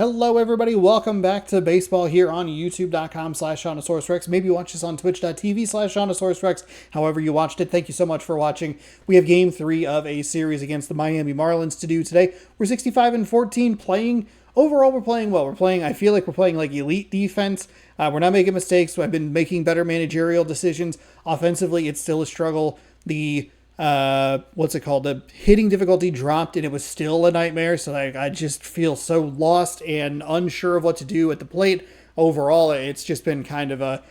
Hello everybody, welcome back to baseball here on youtube.com/ShaunosaurusRex. Maybe you watch this on twitch.tv/ShaunosaurusRex. However you watched it, thank you so much for watching. We have game 3 of a series against the Miami Marlins to do today. We're 65-14 playing. Overall, we're playing well. I feel like we're playing like elite defense. We're not making mistakes. I've been making better managerial decisions. Offensively, it's still a struggle. The the hitting difficulty dropped and it was still a nightmare. So I just feel so lost and unsure of what to do at the plate. Overall, it's just been kind of a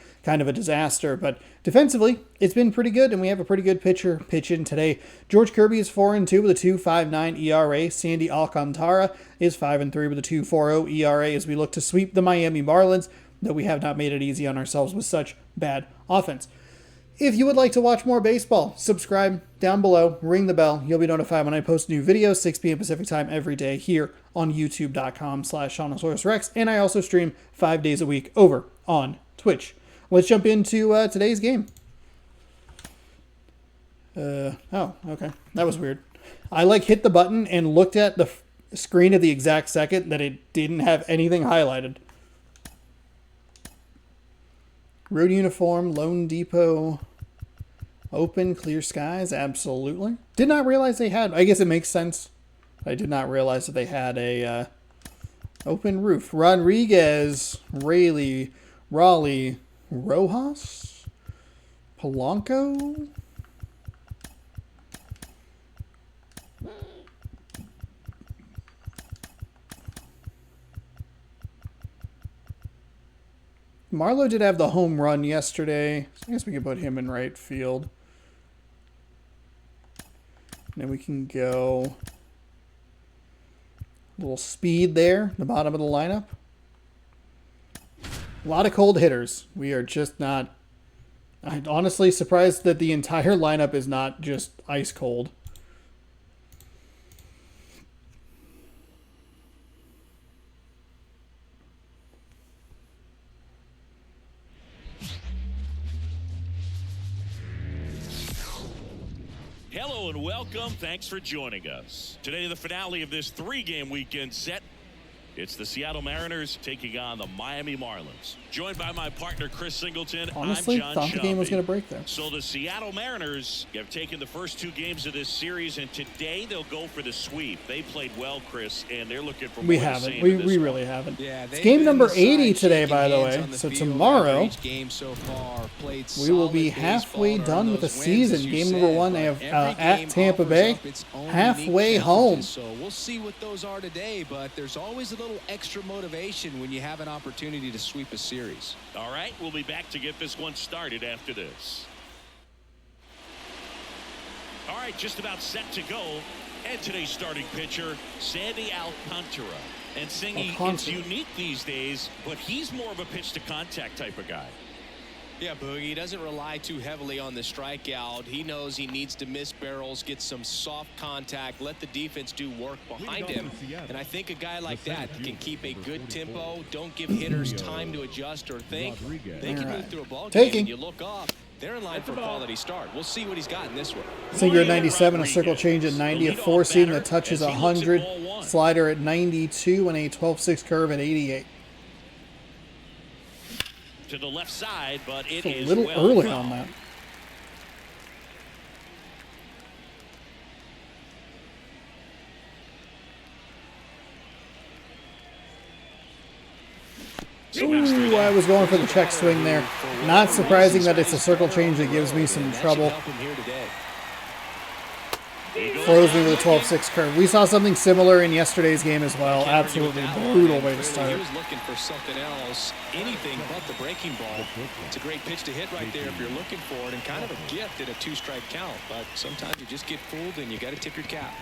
disaster, but defensively, it's been pretty good, and we have a pretty good pitcher pitching today. George Kirby is 4-2 with a 2.59 ERA. Sandy Alcantara is 5-3 with a 2.40 ERA as we look to sweep the Miami Marlins, though we have not made it easy on ourselves with such bad offense. If you would like to watch more baseball, subscribe down below, ring the bell. You'll be notified when I post new videos, 6 p.m. Pacific time every day here on youtube.com/ShaunosaurusRex, and I also stream 5 days a week over on Twitch. Let's jump into today's game. Oh, okay. That was weird. I hit the button and looked at the screen at the exact second that it didn't have anything highlighted. Road uniform, Lone Depot, open, clear skies, absolutely. Did not realize they had, I guess it makes sense. I did not realize that they had a open roof. Rodriguez, Raleigh, Raleigh, Rojas, Polanco. Marlowe did have the home run yesterday, so I guess we can put him in right field. And then we can go a little speed there, the bottom of the lineup. A lot of cold hitters. We are just not... I'm honestly surprised that the entire lineup is not just ice cold. Hello and welcome. Thanks for joining us. Today, the finale of this 3-game weekend set. It's the Seattle Mariners taking on the Miami Marlins. Joined by my partner, Chris Singleton. Honestly, I'm John thought the game was going to break there. So the Seattle Mariners have taken the first 2 games of this series, and today they'll go for the sweep. They played well, Chris, and they're looking for more. We haven't. We really haven't. Yeah, it's game number 80 today, by the way. So tomorrow, we will be halfway done with the season. Game number 1, they have at Tampa Bay, halfway home. So we'll see what those are today, but there's always a little extra motivation when you have an opportunity to sweep a series. All right, we'll be back to get this one started after this. All right, just about set to go. And today's starting pitcher, Sandy Alcantara. And singing, it's unique these days, but he's more of a pitch-to-contact type of guy. Yeah, Boogie doesn't rely too heavily on the strikeout. He knows he needs to miss barrels, get some soft contact, let the defense do work behind him. And I think a guy like that can keep a good tempo, don't give hitters time to adjust or think. They can move through a ball game and you look up. They're in line for a quality start. We'll see what he's got in this one. Sinker at 97, a circle change at 90, a 4-seam that touches 100, slider at 92, and a 12-6 curve at 88. To the left side, but it is a little well early foul. on that. Ooh, I was going for the check swing there. Not surprising that it's a circle change that gives me some trouble. Throws me with a 12-6 curve. We saw something similar in yesterday's game as well. Absolutely brutal way to start. He was looking for something else, anything but the breaking ball. It's a great pitch to hit right there if you're looking for it, and kind of a gift at a 2-strike count. But sometimes you just get fooled and you got to tip your cap.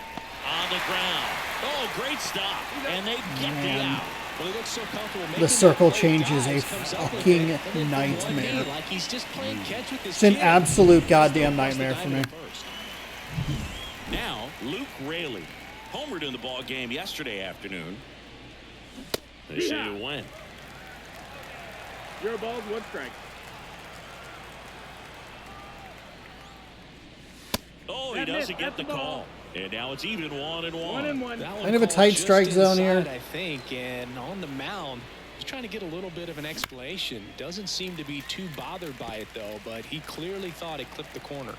On the ground. Oh, great stop. And they get the out. Well, he looks so comfortable. The circle change is a fucking nightmare. Like he's just playing catch with his It's an absolute goddamn nightmare for me. Now, Luke Raley homered in the ball game yesterday afternoon. They say to win. 0 balls, 1 strike. Oh, he doesn't get the call. And now it's even 1-1. Kind of a tight strike zone here. I think, and on the mound, he's trying to get a little bit of an explanation. Doesn't seem to be too bothered by it, though, but he clearly thought it clipped the corner.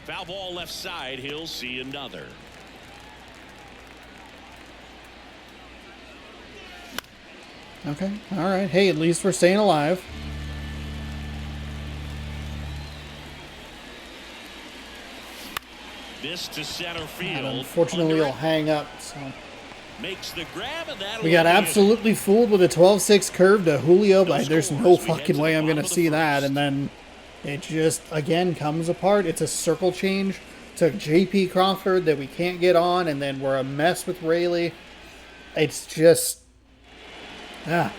Foul ball left side. He'll see another. Okay. All right. Hey, at least we're staying alive. This to center field. And unfortunately, he'll hang up. So Makes the grab, and we got absolutely fooled with a 12-6 curve to Julio, but there's no fucking way I'm going to see that. And then it just, again, comes apart. It's a circle change to J.P. Crawford that we can't get on, and then we're a mess with Rayleigh. It's just, it's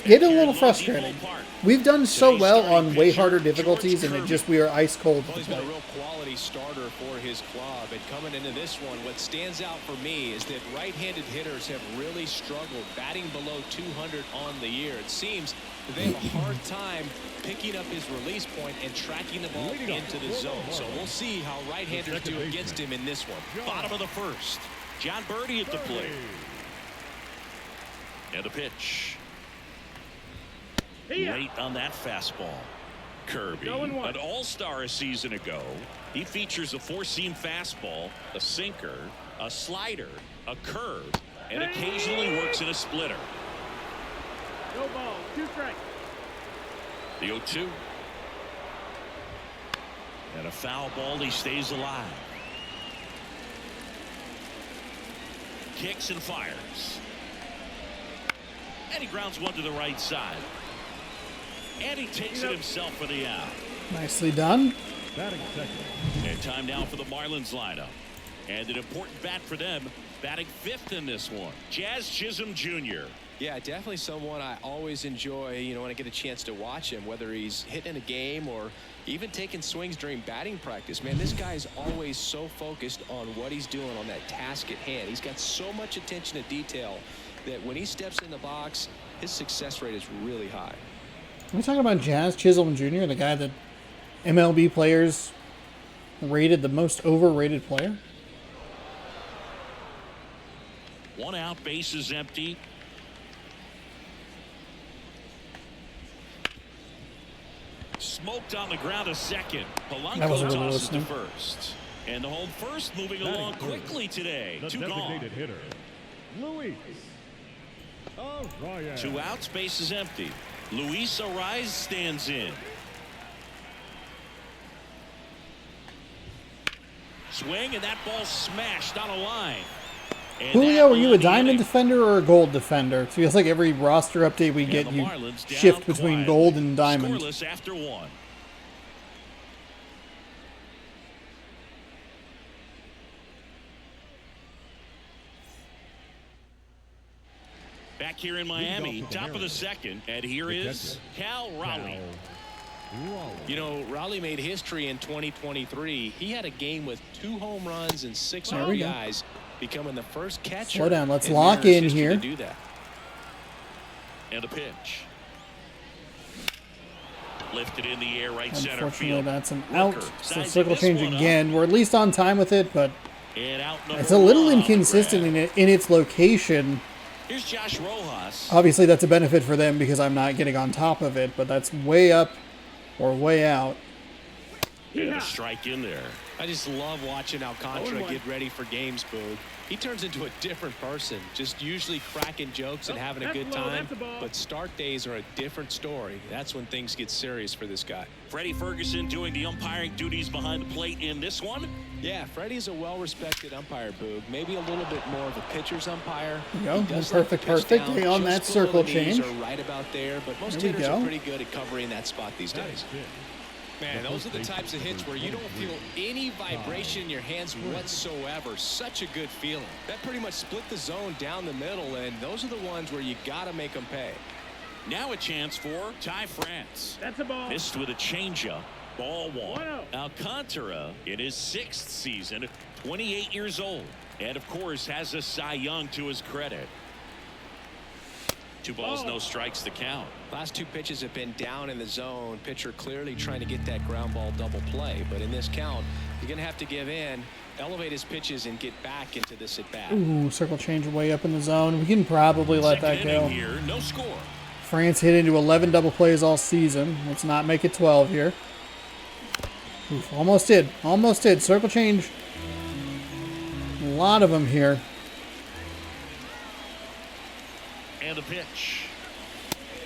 getting a little frustrating. We've done so well on way harder difficulties, and we are ice cold. Well, he's been a real quality starter for his club, and coming into this one, what stands out for me is that right-handed hitters have really struggled, batting below 200 on the year. It seems that they have a hard time picking up his release point and tracking the ball into the zone. So we'll see how right-handers do against him in this one. Bottom of the first. John Birdie at the plate. And a pitch. Late on that fastball. Kirby, an all-star a season ago. He features a four-seam fastball, a sinker, a slider, a curve, and occasionally works in a splitter. No ball, 2 strikes. The 0-2. And a foul ball. He stays alive. Kicks and fires. And he grounds one to the right side. And he takes it himself for the out. Nicely done. And time now for the Marlins lineup. And an important bat for them, batting 5th in this one. Jazz Chisholm Jr. Yeah, definitely someone I always enjoy, when I get a chance to watch him, whether he's hitting a game or even taking swings during batting practice. Man, this guy is always so focused on what he's doing on that task at hand. He's got so much attention to detail that when he steps in the box, his success rate is really high. Are we talking about Jazz Chisholm Jr., the guy that MLB players rated the most overrated player? 1 out, base is empty. Smoked on the ground a second. Polanco That wasn't really tosses to listening. first. And the home first moving along quickly today. 2 gone. Hitter, Luis. 2 outs, base is empty. Luis Ariz stands in. Swing, and that ball smashed on a line. And Julio, that are you will a end the diamond inning. defender or a gold defender? It feels like every roster update we get, the you Marlins down shift between quietly. gold and diamond. Scoreless after 1. Back here in Miami, top of the second, and here is Cal Raleigh. Raleigh made history in 2023. He had a game with 2 home runs and 6 There we go. RBIs, becoming the first catcher. Slow down. Let's in lock Mariners in history here. to do that. And a pitch. Lifted in the air, right center Unfortunately, field. that's an out. Walker So sizing circle this change one up. again. We're at least on time with it, but And out number it's a little 1 on the inconsistent grab. in its location. Here's Josh Rojas. Obviously, that's a benefit for them because I'm not getting on top of it, but that's way up or way out. And a strike in there. I just love watching Alcantara get ready for games, Boog. He turns into a different person, just usually cracking jokes and having a good time. But start days are a different story. That's when things get serious for this guy. Freddie Ferguson doing the umpiring duties behind the plate in this one. Yeah, Freddie's a well-respected umpire, Boog. Maybe a little bit more of a pitcher's umpire. There we He go. does let the Perfect pitch down day on that just below circle the knees change. Are right about there, but most There we hitters go. are pretty good at covering that spot these days. Man, those are the types of hits where you don't feel any vibration in your hands whatsoever. Such a good feeling. That pretty much split the zone down the middle, and those are the ones where you got to make them pay. Now a chance for Ty France. That's a ball. Missed with a changeup. Ball 1. 1-0. Alcantara in his 6th season, 28 years old. And, of course, has a Cy Young to his credit. 2 balls, no strikes to count. Last 2 pitches have been down in the zone. Pitcher clearly trying to get that ground ball double play. But in this count, he's going to have to give in, elevate his pitches, and get back into this at bat. Ooh, circle change way up in the zone. We can probably let that go. Here, no score. France hit into 11 double plays all season. Let's not make it 12 here. Oof, almost did. Almost did. Circle change. A lot of them here. And a pitch.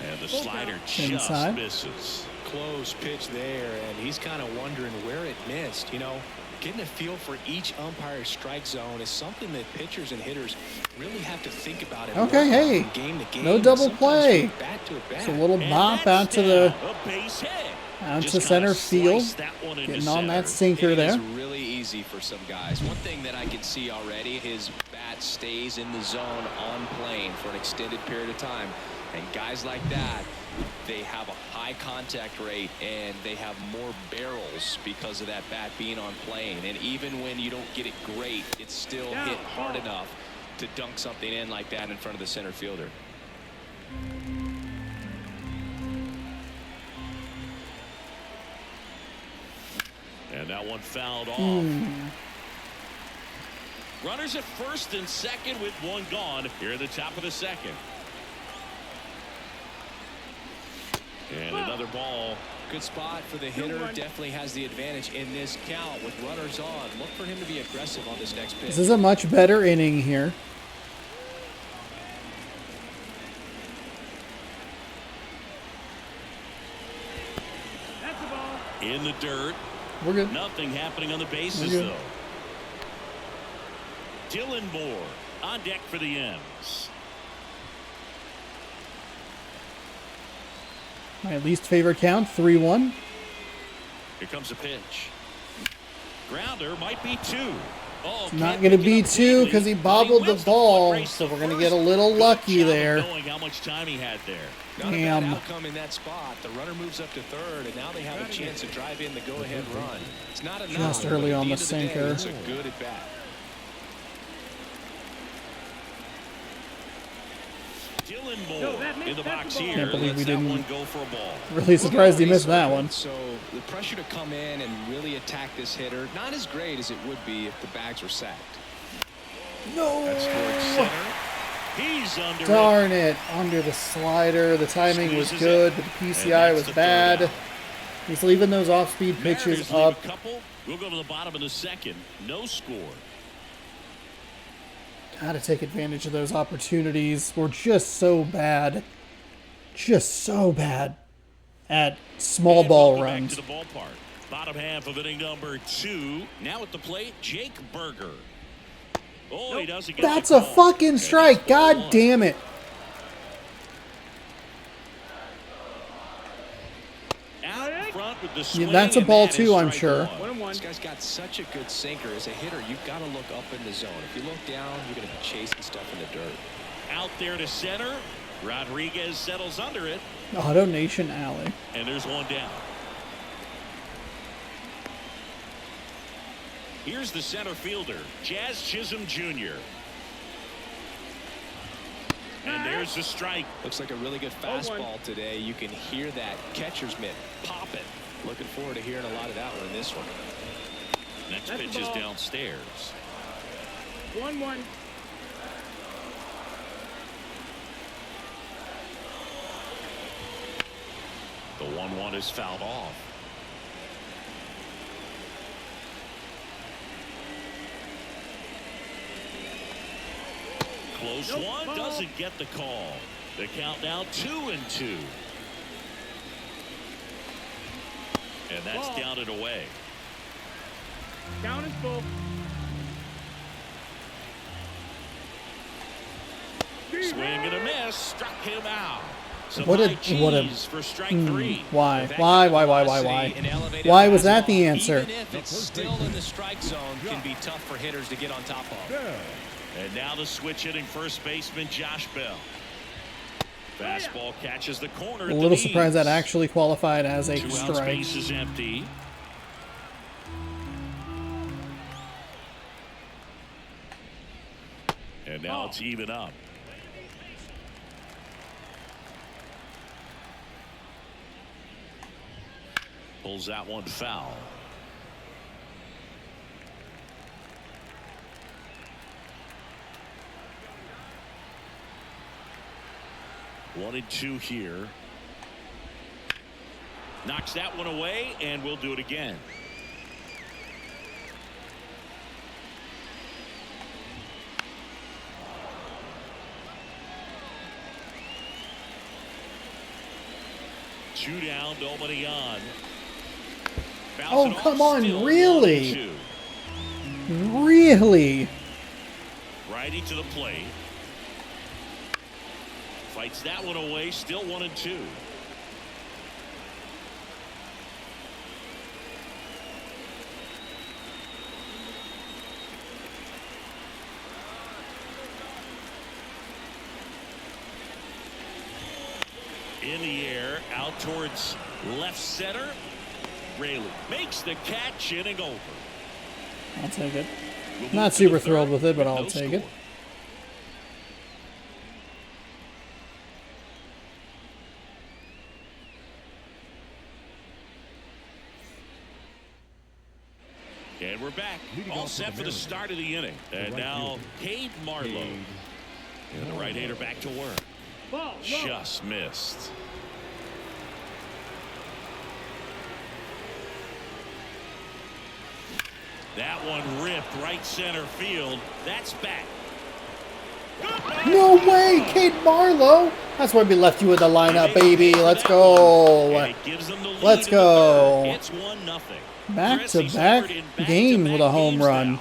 And the slider just Inside. misses. Close pitch there, and he's kind of wondering where it missed. You know, getting a feel for each umpire's strike zone is something that pitchers and hitters really have to think about. Okay, hey, game to game, no double play. Bat to bat. It's a little bop out to the center field. Getting on that sinker there. It's really easy for some guys. One thing that I can see already, his bat stays in the zone on plane for an extended period of time. And guys like that, they have a high contact rate and they have more barrels because of that bat being on plane. And even when you don't get it great, it's still hit hard enough to dunk something in like that in front of the center fielder. And that one fouled off. Runners at first and second with 1 gone here at the top of the second. And another ball. Good spot for the hitter. Definitely has the advantage in this count with runners on. Look for him to be aggressive on this next pitch. This is a much better inning here. That's the ball. In the dirt. We're good. Nothing happening on the bases, though. Dylan Moore on deck for the M's. My least favorite count, 3-1. Here comes a pitch. Grounder might be 2. Oh, Not going to be 2 because he bobbled the ball, so we're going to get a little lucky there. Knowing how much time he had there. Not a bad outcome in that spot. The runner moves up to third, and now they have a chance to drive in the go-ahead run. It's not enough. Just early on the sinker. It's a good at bat. Dylan Moore in the box here. Can't believe we didn't go for a ball. Really surprised he missed that one. So the pressure to come in and really attack this hitter, not as great as it would be if the bags were sacked. No! That's towards center. He's under Darn it. Under the slider. The timing was good, but the PCI was bad. He's leaving those off-speed pitches up. We'll go to the bottom of the second. No score. Got to take advantage of those opportunities. We're just so bad. Just so bad at small ball runs. Back to the ballpark. Bottom half of inning number 2. Now at the plate, Jake Berger. Oh, he doesn't get That's a fucking strike. God damn it. Out front with the Yeah, that's a ball too, I'm sure. This guy's got such a good sinker. As a hitter, you've got to look up in the zone. If you look down, you're going to be chasing stuff in the dirt. Out there to center. Rodriguez settles under it. Auto Nation Alley. And there's one down. Here's the center fielder, Jazz Chisholm Jr. And there's the strike. Looks like a really good fastball today. You can hear that catcher's mitt popping. Looking forward to hearing a lot of that one in this one. Next pitch is downstairs. 1-1. The 1-1 is fouled off. Close one, doesn't get the call. The count now 2-2. And that's down and away. Count is full. Swing and a miss, struck him out. What a for strike 3. Why was that the answer? Even if it's still in the strike zone, can be tough for hitters to get on top of. And now the switch hitting first baseman Josh Bell. Fastball catches the corner. A little surprised that actually qualified as a strike. Base is empty. And now it's even up. Pulls that one foul. One and two here. Knocks that one away, and we'll do it again. Two down, nobody on. Oh, come on, really? Really? Righty to the plate. Fights that one away, still 1-2. In the air, out towards left center. Rayleigh makes the catch, inning over. I'll take it. Not super thrilled with it, but I'll take it. And we're back. All set for the start of the inning. And now Cade Marlowe. And the right-hander back to work. Just missed. That one ripped right center field. That's back. No way, Cade Marlowe. That's why we left you in the lineup, baby. Let's go. Let's go. It's 1-0. Back-to-back game with a home run.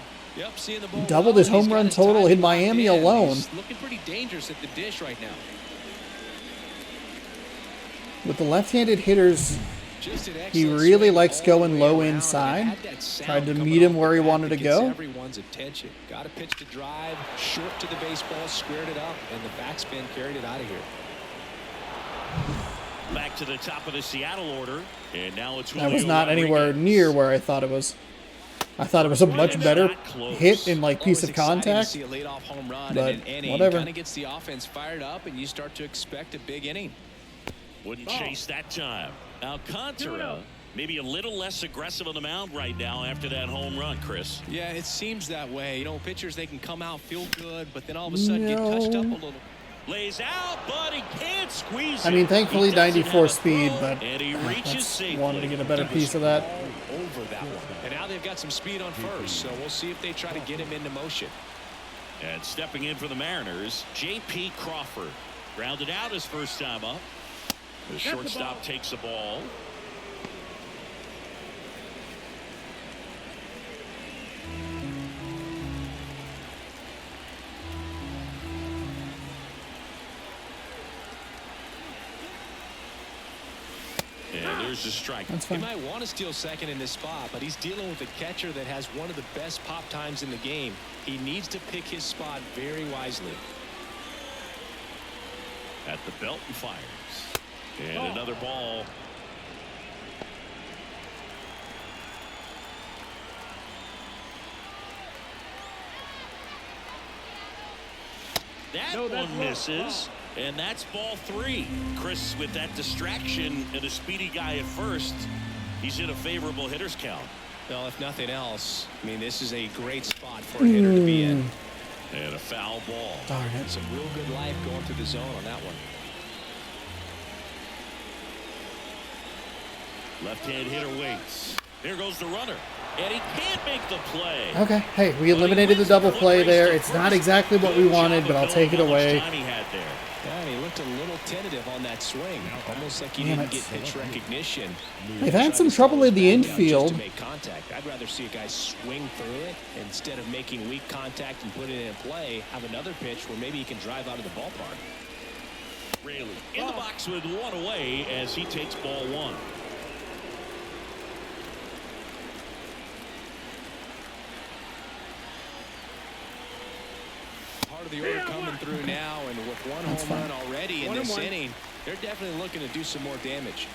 Doubled his home run total in Miami alone. Looking pretty dangerous at the dish right now. With the left-handed hitters, he really likes going low inside. Tried to meet him where he wanted to go. Everyone's attention. Got a pitch to drive, short to the baseball, squared it up, and the backspin carried it out of here. Back to the top of the Seattle order, and now it's that was not anywhere near where I thought it was. I thought it was a much better hit in like piece of contact, but whatever. Kind of gets the offense fired up, and you start to expect a big inning. Wouldn't chase that time. Alcantara maybe a little less aggressive on the mound right now after that home run, Chris. Yeah, it seems that way. You know, pitchers, they can come out, feel good, but then all of a sudden get touched up a little. Lays out, but he can't squeeze it. I mean, thankfully 94 speed, but and he reaches safely. Wanted to get a better piece of that. Over that one. And now they've got some speed on first, so we'll see if they try to get him into motion. And stepping in for the Mariners, J.P. Crawford. Grounded out his first time up. The shortstop takes the ball. And there's the strike. He might want to steal second in this spot, but he's dealing with a catcher that has one of the best pop times in the game. He needs to pick his spot very wisely. At the belt and fires. And another ball. That one misses. And that's ball 3. Chris, with that distraction and a speedy guy at first, he's in a favorable hitter's count. Well, if nothing else, I mean, this is a great spot for a hitter to be in. And a foul ball. Darn it. Some real good life going through the zone on that one. Left-hand hitter waits. There goes the runner. And he can't make the play. Okay. Hey, we eliminated the double play there. It's not exactly what we wanted, but I'll take it away. Yeah, and he looked a little tentative on that swing. Almost like he didn't get pitch recognition. They've had some trouble in the infield. To make contact. I'd rather see a guy swing through it instead of making weak contact and putting it in play. Have another pitch where maybe he can drive out of the ballpark. Rayleigh in the box with one away as he takes ball 1. Part of the order coming through now, and with one home run already in this inning, they're definitely looking to do some more damage.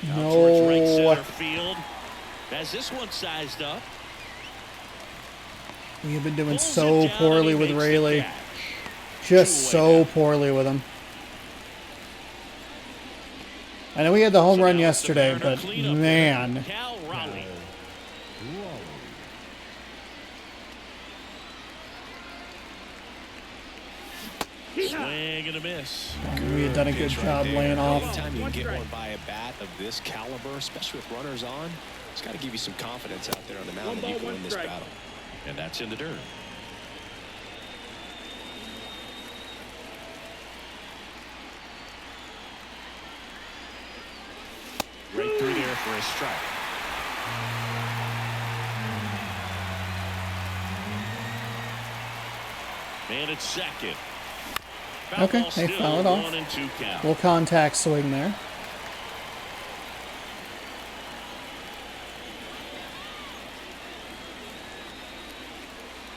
Now towards right center field. Has this one sized up? We have been doing so poorly with Rayleigh. Just so poorly with him. I know we had the home So run now it's the yesterday, Mariner but cleanup man. hitter, Cal Raleigh. Swing and a miss. We had done a good Pitch right job there. laying off. Anytime you can get one by a bat of this caliber, especially with runners on, it's got to give you some confidence out there on the mound that you can win this battle. And that's in the dirt. Right through there for a strike. Man at second. Foul Okay, ball they still, foul it off. 1-2 count. Little contact swing there.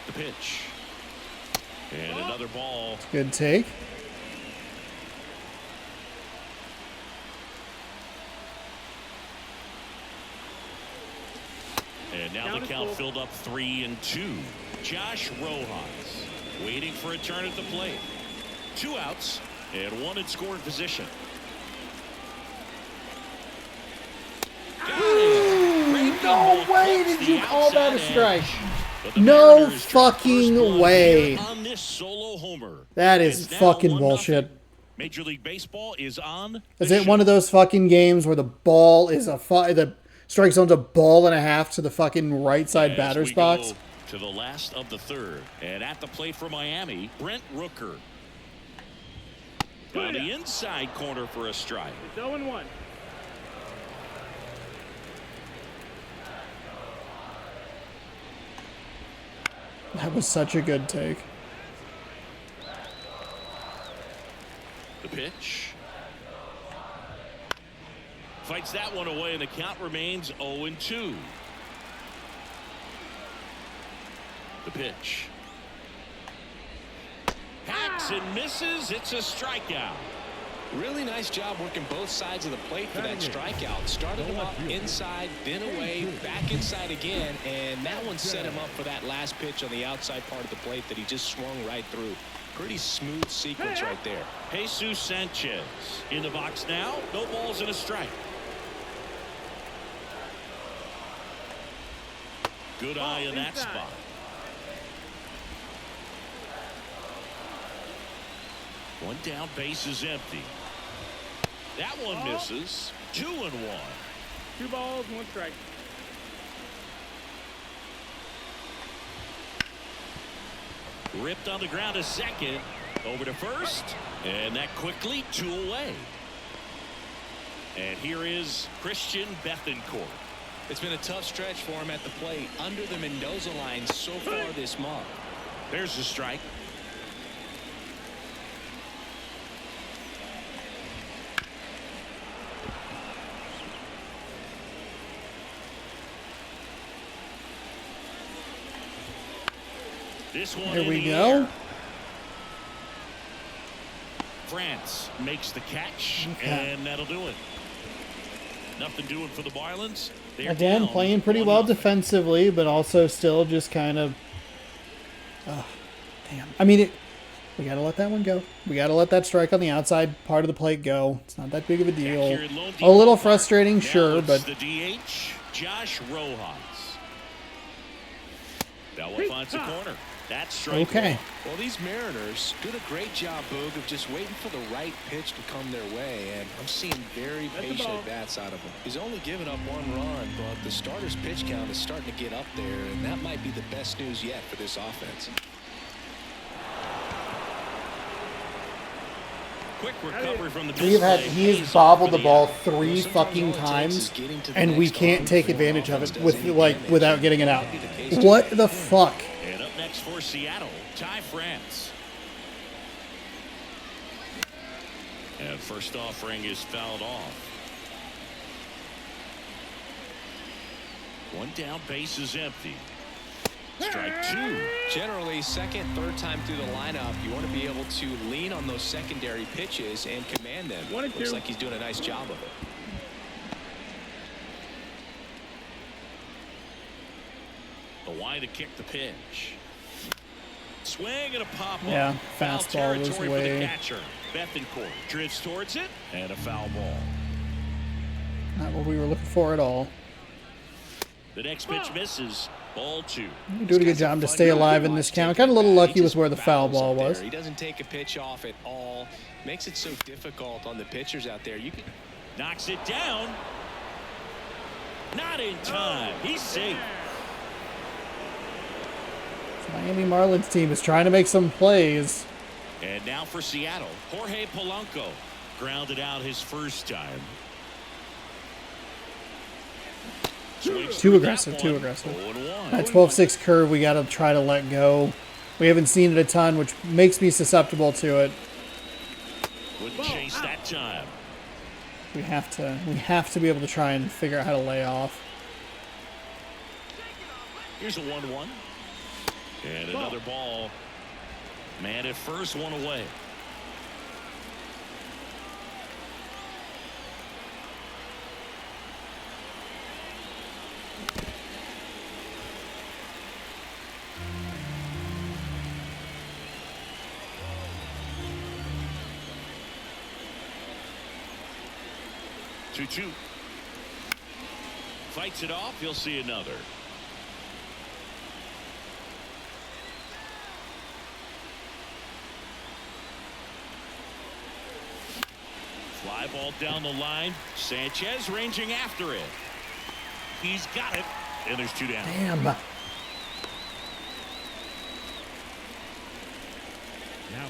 The pitch. And another ball. Good take. And now the count filled up 3-2. Josh Rojas waiting for a turn at the plate. 2 outs and 1 in scoring position. No way did you call that a strike. No fucking way. On this solo homer. That is It's now fucking 1-0. bullshit. Major League Baseball is on. Is it one of those fucking games where the ball is the strike zone's a ball and a half to the fucking right side batter's box? To the last of the third. And at the plate for Miami, Brent Rooker. On the inside corner for a strike. It's 0-1. That was such a good take. The pitch. Fights that one away, and the count remains 0-2. The pitch. Hacks and misses. It's a strikeout. Really nice job working both sides of the plate for that strikeout. Started him up inside, then away, back inside again, and that one set him up for that last pitch on the outside part of the plate that he just swung right through. Pretty smooth sequence right there. Jesus Sanchez in the box now. No balls and a strike. Good eye in that spot. One down, base is empty. That one misses. 2-1. 2 balls, 1 strike. Ripped on the ground to second. Over to first. And that quickly 2 away. And here is Christian Bethancourt. It's been a tough stretch for him at the plate. Under the Mendoza line so far this month. There's the strike. This one There in we the go. air. France makes the catch, Okay. and that'll do it. Nothing doing for the Marlins. They're Again, down playing pretty well 1-0. defensively, but also still just kind of. Damn. I mean, we got to let that one go. We got to let that strike on the outside part of the plate go. It's not that big of a deal. Back here at Lone A Depot little Park. frustrating, Now sure, it's but the DH, Josh Rojas. That one finds the corner. That's strike okay. one. Well, these Mariners did a great job, Boog, of just waiting for the right pitch to come their way, and I'm seeing very patient at-bats out of him. He's only given up 1 run, but the starter's pitch count is starting to get up there, and that might be the best news yet for this offense. Quick recovery from the We've had misplay. he's Pays bobbled off for the ball out. 3 Sometimes fucking all it takes times, is getting to the and we next can't on take before advantage of offense it does with any like damage. without getting it out. That'd be the case What today. the fuck? And up next for Seattle, Ty France. And first offering is fouled off. One down, base is empty. Strike 2. Generally, second, third time through the lineup, you want to be able to lean on those secondary pitches and command them. 1-2. Looks like he's doing a nice job of it. The wide to kick the pitch. Swing and a pop up. Yeah, Foul fastball was territory for way- the catcher. Bethancourt drifts towards it and a foul ball. Not what we were looking for at all. The next pitch misses. Ball 2. Doing a good job to stay alive in this count. Got a little lucky with where the foul ball was. He doesn't take a pitch off at all. Makes it so difficult on the pitchers out there. You can knocks it down. Not in time. He's safe. The Miami Marlins team is trying to make some plays. And now for Seattle, Jorge Polanco grounded out his first time. Too aggressive, too aggressive. That 12-6 curve we got to try to let go. We haven't seen it a ton, which makes me susceptible to it. Wouldn't chase that time. We have to be able to try and figure out how to lay off. Here's a 1-1. And another ball. Man at first, one away. Two. Fights it off. You'll see another. Fly ball down the line. Sanchez ranging after it. He's got it. And there's 2 down. Damn. Now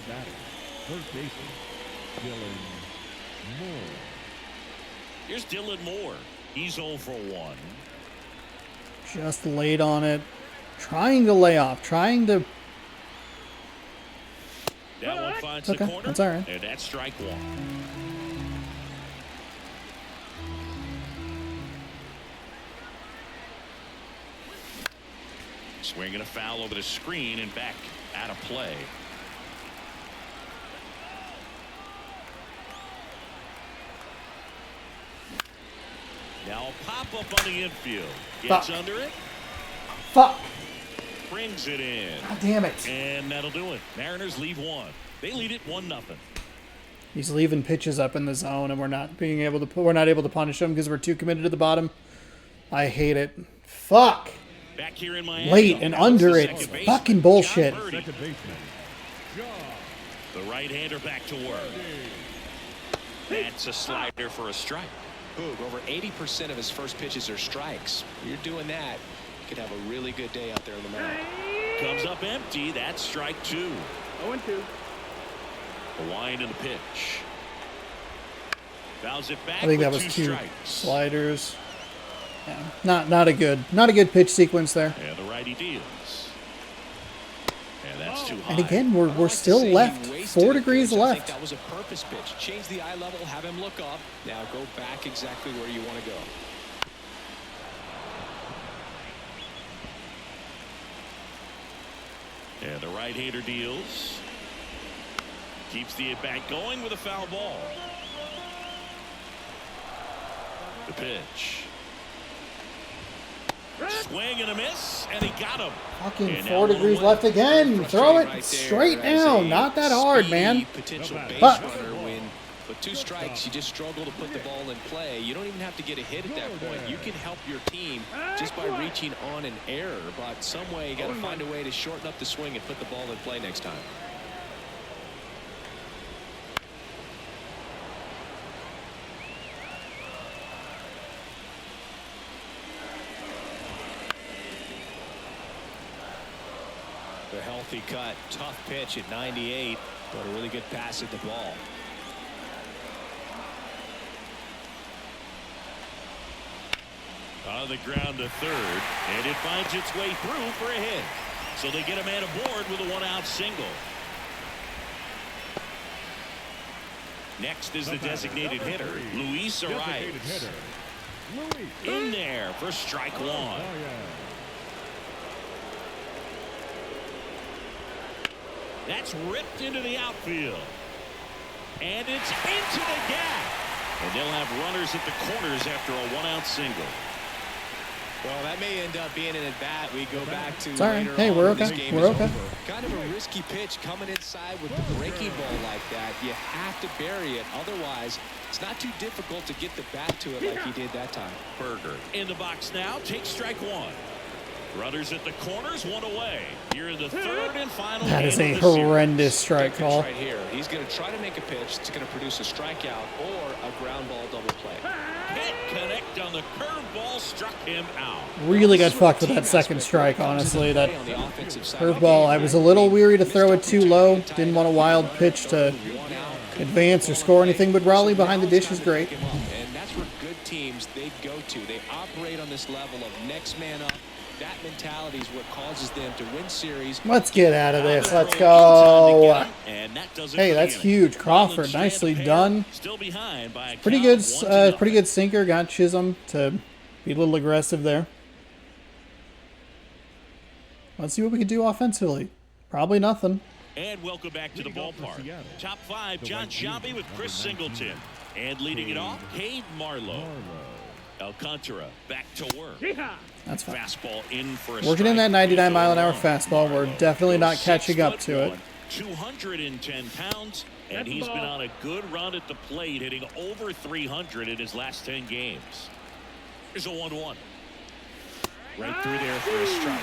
batting, first baseman, Dylan Moore. Here's Dylan Moore. He's 0 for 1. Just laid on it. Trying to lay off. Trying to... That one finds okay, the corner. that's all right. And that's strike 1. Swinging a foul over the screen and back out of play. Now a pop-up on the infield. Gets Fuck. under it. Fuck. Brings it in. God damn it. And that'll do it. Mariners lead 1. They lead it 1-0. He's leaving pitches up in the zone, and we're not able to punish him because we're too committed to the bottom. I hate it. Fuck. Back here in Miami. Late and under it. Fucking bullshit. Second baseman, John. The right-hander back to work. That's a slider for a strike. Boog, over 80% of his first pitches are strikes. You're doing that, you could have a really good day out there in the mound. Comes up empty. That's strike 2. 0-2. The wind and the pitch. Fouls it back. I think that with was 2 2 strikes. sliders. Yeah, not a good pitch sequence there. And the righty deals. And that's too high. And again, we're still left 4 degrees I think left. that was a purpose pitch. Change the eye level, have him look up. Now go back exactly where you want to go. And the right-hander deals. Keeps the at-bat going with a foul ball. The pitch. Swing and a miss, and he got him. Fucking And 4 now degrees 1-1. left again. Throw it Right straight there as down. a Not that hard, speedy man. Potential base Fuck. runner when with 2 strikes you just struggle to put the ball in play. You don't even have to get a hit at that point. You can help your team just by reaching on an error, but some way you got to find a way to shorten up the swing and put the ball in play next time. The healthy cut, tough pitch at 98, but a really good pass at the ball. On the ground to third, and it finds its way through for a hit. So they get a man aboard with a 1-out single. Next is the designated hitter, Luis Designated Arias. hitter, Luis. In there for strike 1. Oh, yeah. That's ripped into the outfield. And it's into the gap. And they'll have runners at the corners after a 1-out single. Well, that may end up being an at-bat we go back to Sorry. later Hey, on we're when this okay. game We're is okay. over. Kind of a risky pitch coming inside with the breaking ball like that. You have to bury it. Otherwise, it's not too difficult to get the bat to it like he did that time. Berger in the box now. Take strike one. Runners at the corners, one away. You're in the third and final. That is a game of the series. horrendous strike Good pitch call. right here. He's going to try to make a pitch that's going to produce a strikeout or a ground ball double play. Can't connect on the curveball, struck him out. Really got fucked with that second strike, honestly. That curveball, I was a little weary to throw it too low. Didn't want a wild pitch to advance or score anything, but Raleigh behind the dish is great. And that's where good teams, they go to. They operate on this level of next man up. That mentality is what causes them to win series. Let's get out of this. Let's go. And that does it Hey, for the that's inning. huge. Crawford, Marlins nicely pair done. Still behind by a Pretty count, good, 1-0. pretty good sinker. Got Chisholm to be a little aggressive there. Let's see what we can do offensively. Probably nothing. And welcome back to the Leading off for ballpark. Seattle, Top five, the John right fielder, Sciambi with Chris number 19. Singleton. And leading it off, Cade Marlowe. Alcantara back to work. Yeehaw. That's fine. Fastball in for a Working in that strike. 99-mile-an-hour fastball. We're definitely not catching up to it. 210 pounds, and That's he's the been ball. on a good run at the plate, hitting over 300 in his last 10 games. Here's a 1-1. Right through there for a strike.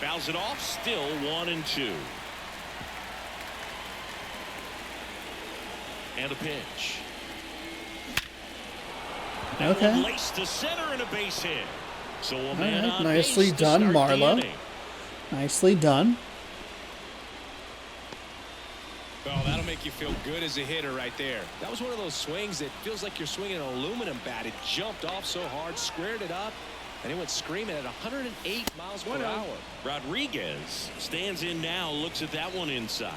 Fouls it off, still 1-2. And a pitch. That Okay. one laced to center and a base hit. So a man right, on nicely base to done, start the Marlowe. inning. Nicely done. Well, that'll make you feel good as a hitter right there. That was one of those swings that feels like you're swinging an aluminum bat. It jumped off so hard, squared it up, and it went screaming at 108 miles per hour. Rodriguez stands in now, looks at that one inside.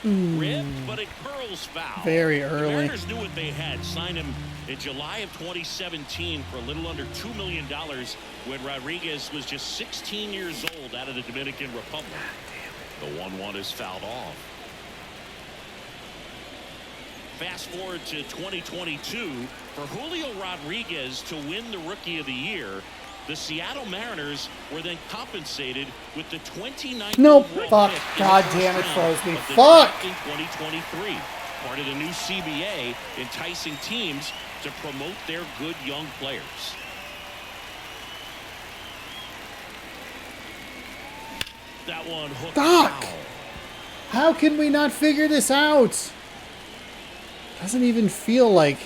Ripped, but it curls foul. Very The early. Mariners knew what they had. Signed him in July of 2017 for a little under $2 million when Rodriguez was just 16 years old out of the Dominican Republic. The 1-1 is fouled off. Fast forward to 2022 for Julio Rodriguez to win the Rookie of the Year. The Seattle Mariners were then compensated with the 29th Nope. overall Fuck. pick in the God first damn it, round froze me. of the Fuck. draft in 2023. Part of the new CBA, enticing teams to promote their good young players. That one hooked Fuck. foul. How can we not figure this out? Doesn't even feel like...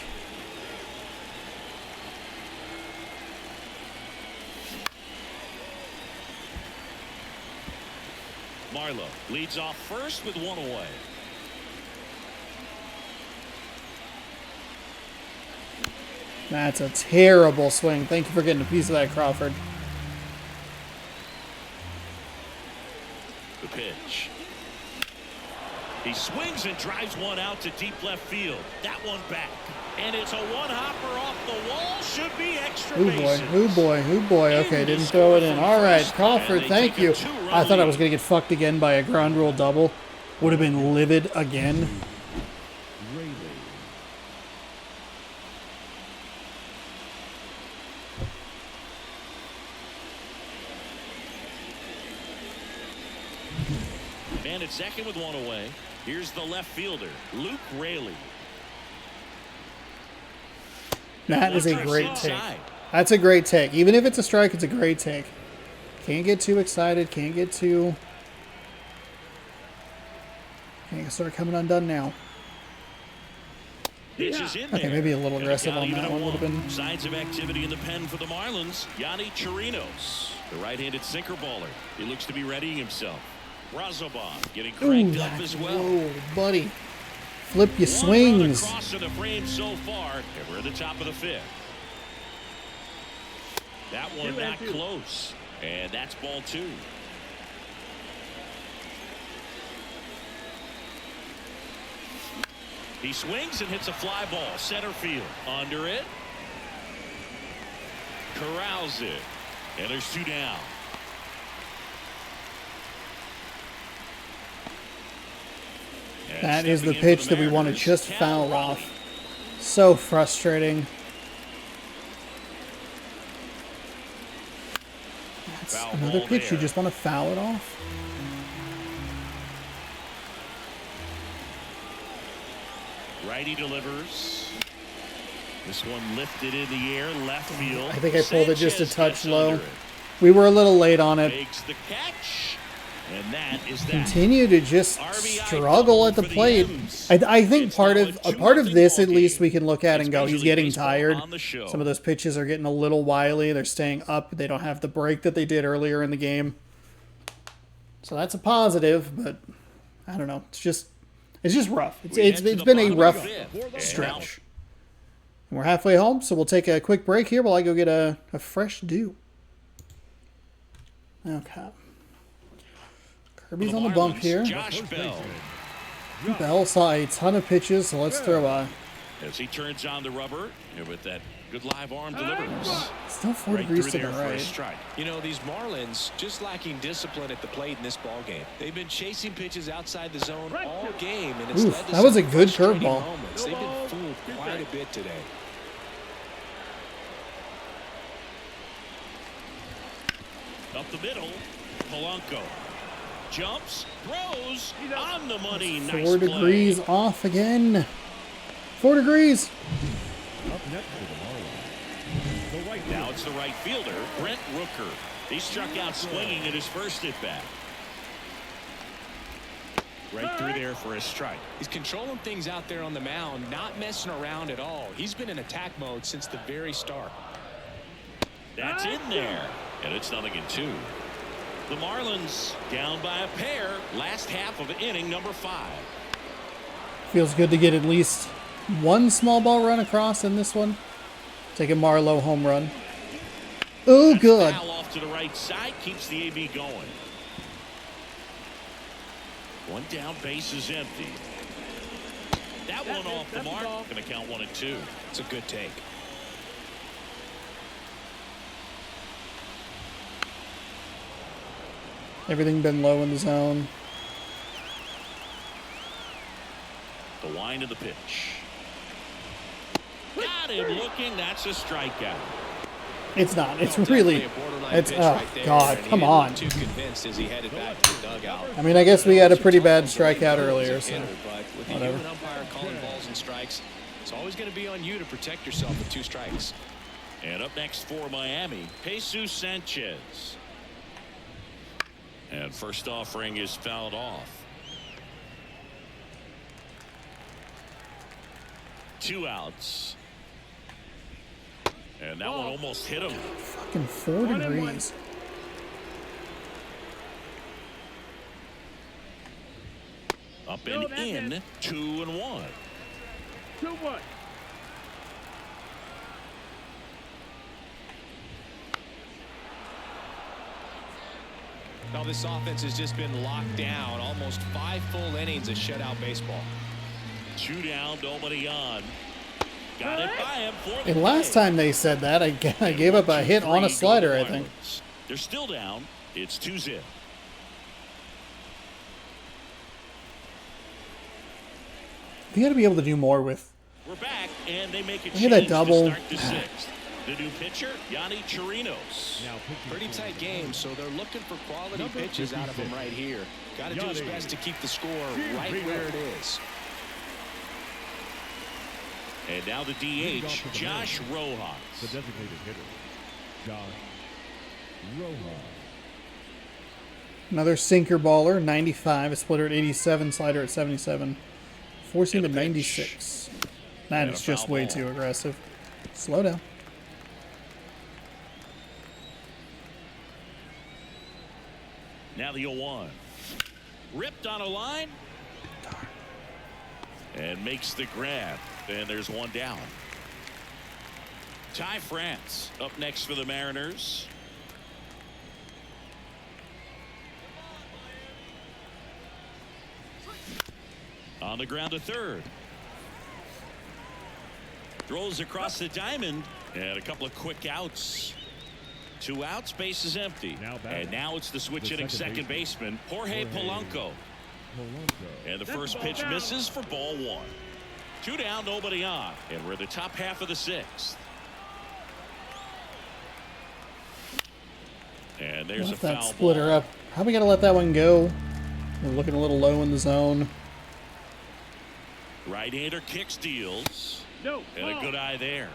Marlowe leads off first with one away. That's a terrible swing. Thank you for getting a piece of that, Crawford. The pitch. He swings and drives one out to deep left field. That one back. And it's a one-hopper off the wall. Should be extra Oh boy, bases. oh boy, oh boy. Okay, didn't throw it in. All right, Crawford, thank you. I thought I was going to get fucked again by a ground rule double. Would have been livid again. Rayleigh. Man at second with one away. Here's the left fielder, Luke Rayleigh. That is a One great trips take. inside. That's a great take. Even if it's a strike, it's a great take. Can't get too excited. Can't get too... Can't start coming undone now. Pitch is in Okay, there. maybe a little And aggressive got on even that at one would have been... Signs of activity in the pen for the Marlins. Yanni Chirinos, the right-handed sinker baller. He looks to be readying himself. Razoban getting cranked up as well. Whoa, buddy. Flip your One run swings. across to the frame so far, and we're at the top of the fifth. That one not close, and that's ball two. He swings and hits a fly ball, center field. Under it. Corrals it, and there's two down. That is the pitch that we want to just foul off. So frustrating. That's another pitch. You just want to foul it off. Righty delivers. This one lifted in the air, left field. I think I pulled it just a touch low. We were a little late on it. Makes the catch, and that is that. Continue to just struggle at the plate. I think part of this, at least, we can look at and go, he's getting tired. Some of those pitches are getting a little wily. They're staying up. They don't have the break that they did earlier in the game. So that's a positive, but I don't know. It's just rough. It's been a rough stretch. And we're halfway home, so we'll take a quick break here while I go get a fresh dew. Okay. Kirby's on the bump here. Josh Bell. Bell saw a ton of pitches, so let's throw a... As he turns on the rubber, and with that good live arm delivers. Still 4 degrees to the right. Strike. You know, these Marlins just lacking discipline at the plate in this ball game. They've been chasing pitches outside the zone all game, and it's led to that was a some good frustrating curveball. moments. They've been fooled quite a bit today. Up the middle, Polanco jumps, throws, on the money. Nice 4 play. degrees off again. 4 degrees. Up next for the Marlins. The right Now it's the right fielder, Brent Rooker. He struck out swinging at his first at bat. Right through there for a strike. He's controlling things out there on the mound, not messing around at all. He's been in attack mode since the very start. That's in there, and it's 0-2. The Marlins down by a pair. Last half of inning number 5. Feels good to get at least one small ball run across in this one. Take a Marlowe home run. Oh, good. Foul off to the right side, keeps the AB going. One down, base is empty. That one off the mark. Going to count 1-2. It's a good take. Everything been low in the zone. The wind of the pitch. Got him looking. That's a strikeout. It's not. It's really. It's oh God! Come on. Too convinced as he headed back to the dugout. I mean, I guess we had a pretty bad strikeout earlier, so But with the whatever. human umpire calling balls and strikes, it's always going to be on you to protect yourself with 2 strikes. And up next for Miami, Jesus Sanchez. And first offering is fouled off. 2 outs. And that one almost hit him. Fucking 4 degrees. Up and in, 2-1. 2-1. Now this offense has just been locked down. Almost 5 full innings of shutout baseball. 2 down, nobody on. Got it by him for the And last play. time they said that, I gave up a hit on a slider, I think. They're still down. It's 2-0. You got to be able to do more with. We're back, and they make a Look change at that double. to start the 6th. The new pitcher, Yanni Chirinos. Now pitching Pretty for tight game, so they're looking for quality Number pitches out of him 56. right here. Got to do his Yanni best to keep the score right Chirinos. where it is. And now the Leading off DH, for the Josh the Rojas. designated hitter, Josh Rojas. Another sinker baller, 95, a splitter at 87, slider at 77, forcing to 96. That And is a just foul way ball. too aggressive. Slow down. Now the 0-1. Ripped on a line. And makes the grab. And there's one down. Ty France up next for the Mariners. On the ground to third. Throws across the diamond. And a couple of quick outs. 2 outs, base is empty. Now batting. And now it's the switch hitting second second baseman, Jorge Jorge Polanco. And the first pitch misses for ball 1. 2 down, nobody on. And we're in the top half of the 6th. And there's Let a that foul splitter ball. up. How we got to let that one go? We're looking a little low in the zone. Right-hander kick steals. No. And a good eye there.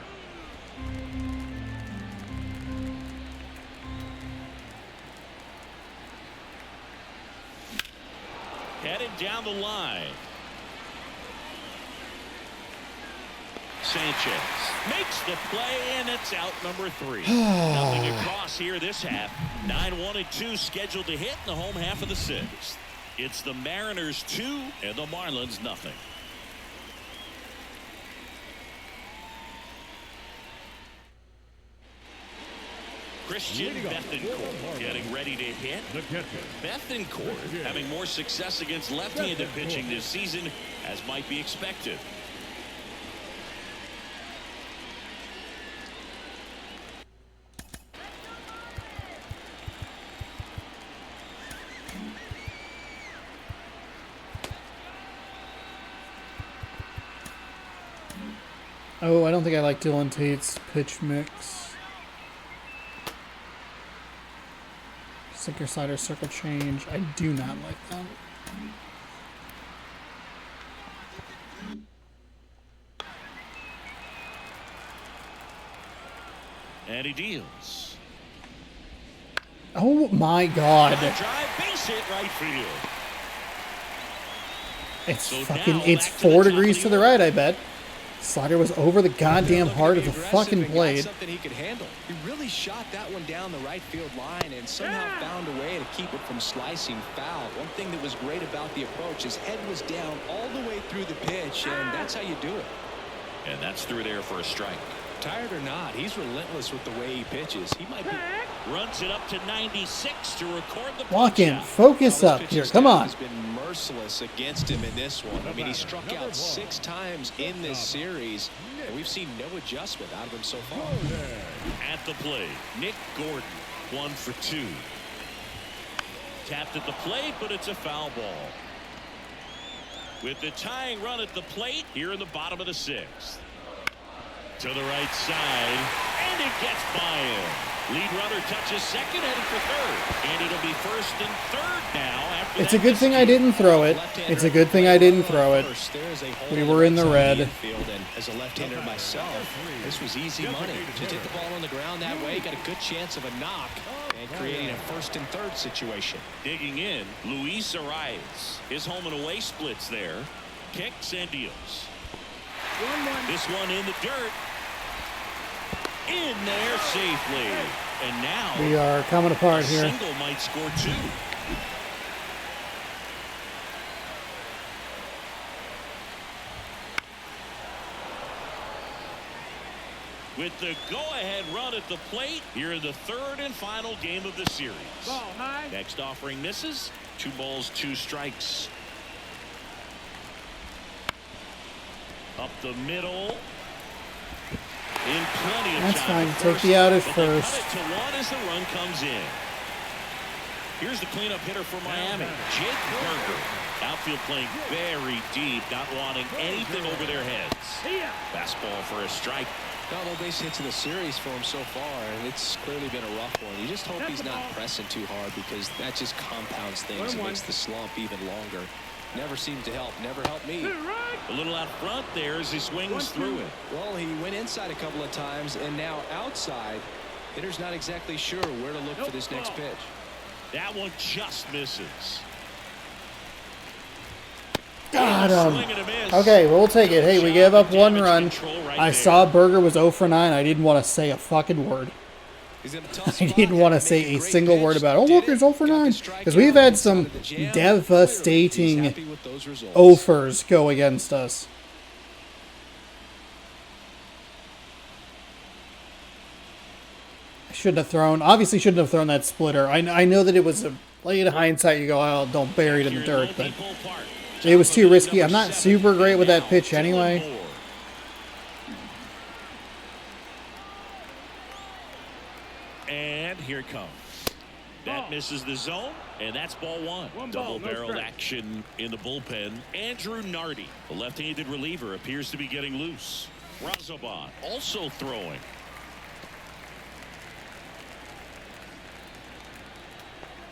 Headed down the line. Sanchez makes the play, and it's out number 3. Nothing across here this half. 9-1 and 2 scheduled to hit in the home half of the 6th. It's the Mariners 2 and the Marlins nothing. Christian Bethancourt getting ready to hit. Bethancourt having more success against left-handed pitching this season, as might be expected. Oh, I don't think I like Dylan Tate's pitch mix. Sinker, slider, circle change. I do not like that. And he deals. Oh my God! Drive, base hit, right field. It's So fucking. now It's back to the 4 top degrees of to the the right. I bet. Slider was over the goddamn Looking heart to of be the aggressive fucking and got blade. something he could handle. He really shot that one down the right field line and somehow found a way to keep it from slicing foul. One thing that was great about the approach, his head was down all the way through the pitch, and that's how you do it. And that's through there for a strike. Tired or not, he's relentless with the way he pitches. He might be. Runs it up to 96 to record the Walk in. punch-out. Focus Well, up this here. pitching Come staff on. has been merciless against him in this one. I mean, he struck out 6 times in this series, and we've seen no adjustment out of him so far. At the plate, Nick Gordon, 1 for 2. Tapped at the plate, but it's a foul ball. With the tying run at the plate here in the bottom of the 6th. To the right side, and it gets by him. Lead runner touches second, headed for third. And it'll be first and third now after It's a that good thing I didn't throw it. It's a good thing I didn't throw it. We were in the red. And as a left-hander myself, this was easy money. Just hit the ball on the ground that way, got a good chance of a knock and creating a first and third situation. Digging in, Luis Arias. His home and away splits there. Kicks and deals. This one in the dirt. In there safely. And now We are coming apart a here. single might score 2. With the go-ahead run at the plate here in the 3rd and final game of the series. Ball high. Next offering misses. 2 balls, 2 strikes. Up the middle. In plenty of That's time fine. at Take the outage but they cut first. it to 1 as the run comes in. Here's the cleanup hitter for Miami, Jake Berger. Outfield playing very deep, not wanting anything over their heads. Fastball for a strike. Got low base hits in the series for him so far, and it's clearly been a rough one. You just hope he's not pressing too hard because that just compounds things and makes the slump even longer. Never seemed to help. Never helped me. A little out front there as he swings through it. Well, he went inside a couple of times, and now outside. Hitter's not exactly sure where to look for this next pitch. That one just misses. Got Swing him. and a miss. Okay, we'll take it. Hey, we gave up one Damage run. control right I there. saw Berger was 0 for 9. I didn't want to say a fucking word. He's in a tough I spot. didn't want to Had say make a great single pitch. word about it. Oh, Did look, it. there's 0 for Got the 9. strikeout Because we've had inside some of the jam. Clearly, he's devastating happy with those results. offers go against us. I shouldn't have thrown. Obviously, shouldn't have thrown that splitter. I know that it was a. Like in hindsight, you go, "Oh, don't bury it in the Here in dirt," but Lone Depot Park. it was too Number risky. I'm not 7 super great with that now, pitch Dylan anyway. Moore. And here it comes. That That misses the zone, and that's ball one. Double-barreled action in the bullpen. Andrew Nardi, the left-handed reliever, appears to be getting loose. Razoban also throwing.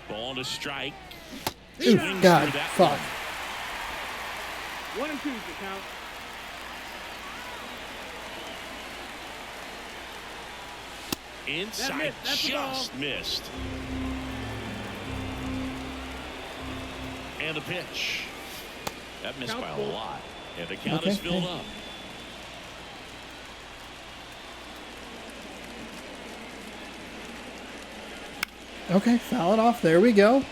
Ball to strike. Ooh, God, fuck. 1 and 2 to count. Inside, just missed. And a pitch. That missed by a lot. And the count is filled up. Okay, foul it off. There we go.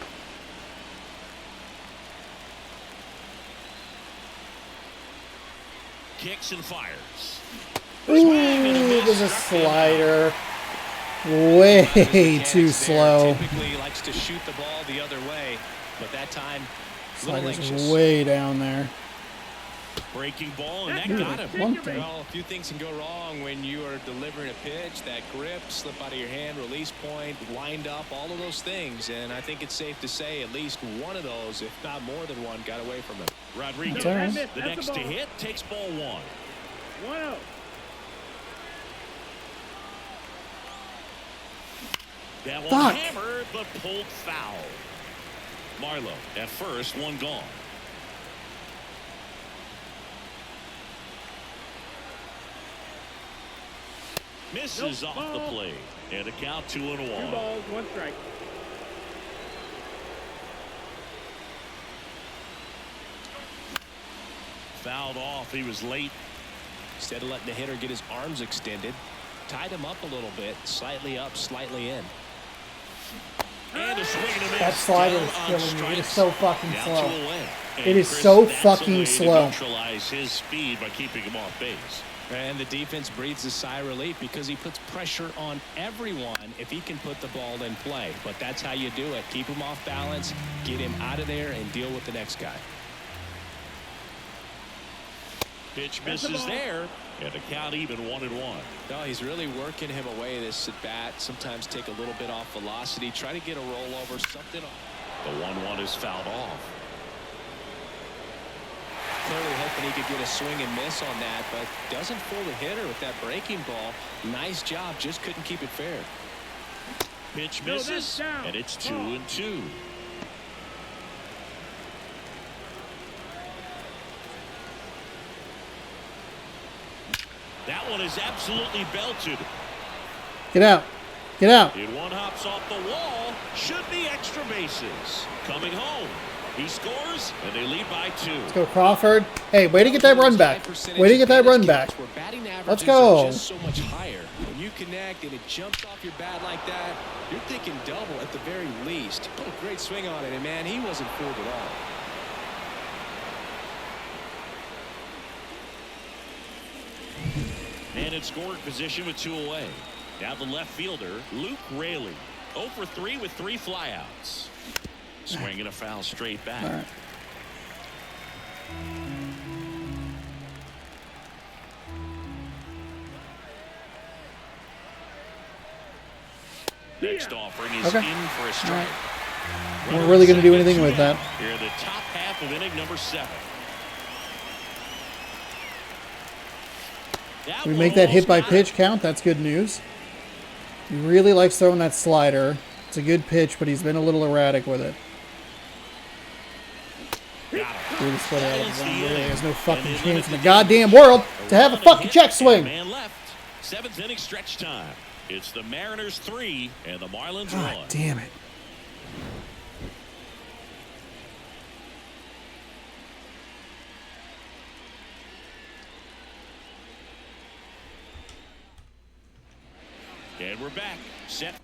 Kicks and fires. Ooh, it was a slider. Way too slow. Typically likes to shoot the ball the other way, but that time, Slider's way down there. Breaking ball, and that got him. Well, a few things can go wrong when you are delivering a pitch. That grip, slip out of your hand, release point, wind up, all of those things. And I think it's safe to say at least one of those, if not more than one, got away from him. Rodriguez, right. the next to hit, takes ball one. 1-0. That one Fuck. hammered, but pulled foul. Marlowe at first, one gone. Misses off the plate. And a count 2-1. 2 balls, 1 strike. Fouled off. He was late. Instead of letting the hitter get his arms extended, tied him up a little bit, slightly up, slightly in. And a swing and a miss. That slider is Down on killing me. It is strikes. so fucking Now slow. 2 away. And It is Chris, so that's a fucking way to slow. neutralize his speed by keeping him off base. And the defense breathes a sigh of relief because he puts pressure on everyone if he can put the ball in play. But that's how you do it. Keep him off balance, get him out of there, and deal with the next guy. Pitch misses there, and the count even 1-1. No, he's really working him away this at bat. Sometimes take a little bit off velocity, try to get a rollover, something. The 1-1 is fouled off. Clearly hoping he could get a swing and miss on that, but doesn't fool the hitter with that breaking ball. Nice job, just couldn't keep it fair. Pitch misses, and it's 2-2. That one is absolutely belted. Get out. Get out. It one hops off the wall. Should be extra bases. Coming home. He scores, and they lead by 2. Let's go, Crawford. Hey, way to get that run back. Way to get that run back. Let's go. Just so much higher. When you connect and it jumps off your bat like that, you're thinking double at the very least. What a great swing on it, and man, he wasn't fooled at all. And in scoring position with 2 away. Now the left fielder, Luke Raley. 0 for 3 with 3 flyouts. Swinging a foul straight back. All right. Next offering is Okay. in for a strike. We're really going to do anything with that. Here in the top half of inning number 7. We make that hit by pitch count. That's good news. He really likes throwing that slider. It's a good pitch, but he's been a little erratic with it. Really split out of the zone. Really, there's no fucking chance in the goddamn world to have a fucking check swing. Man left. 7th inning stretch time. It's the Mariners 3 and the Marlins 1. God damn it. And we're back. Set.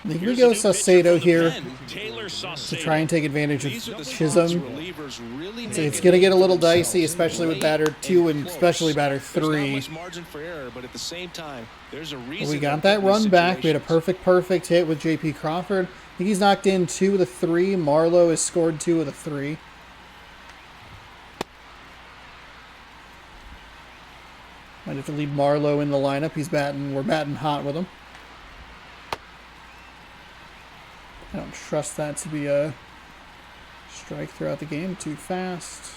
I think we go Saucedo here Taylor to try and take advantage of These are the Chisholm. relievers really It's going to get a little dicey, especially with batter 2 and especially batter There's not 3. much margin for error, but at the same time, there's a reason We got that run back. We had a perfect hit with J.P. Crawford. think he's knocked in 2 of the 3. Marlowe has scored 2 of the 3. Might have to leave Marlowe in the lineup. We're batting hot with him. I don't trust that to be a strike throughout the game. Too fast.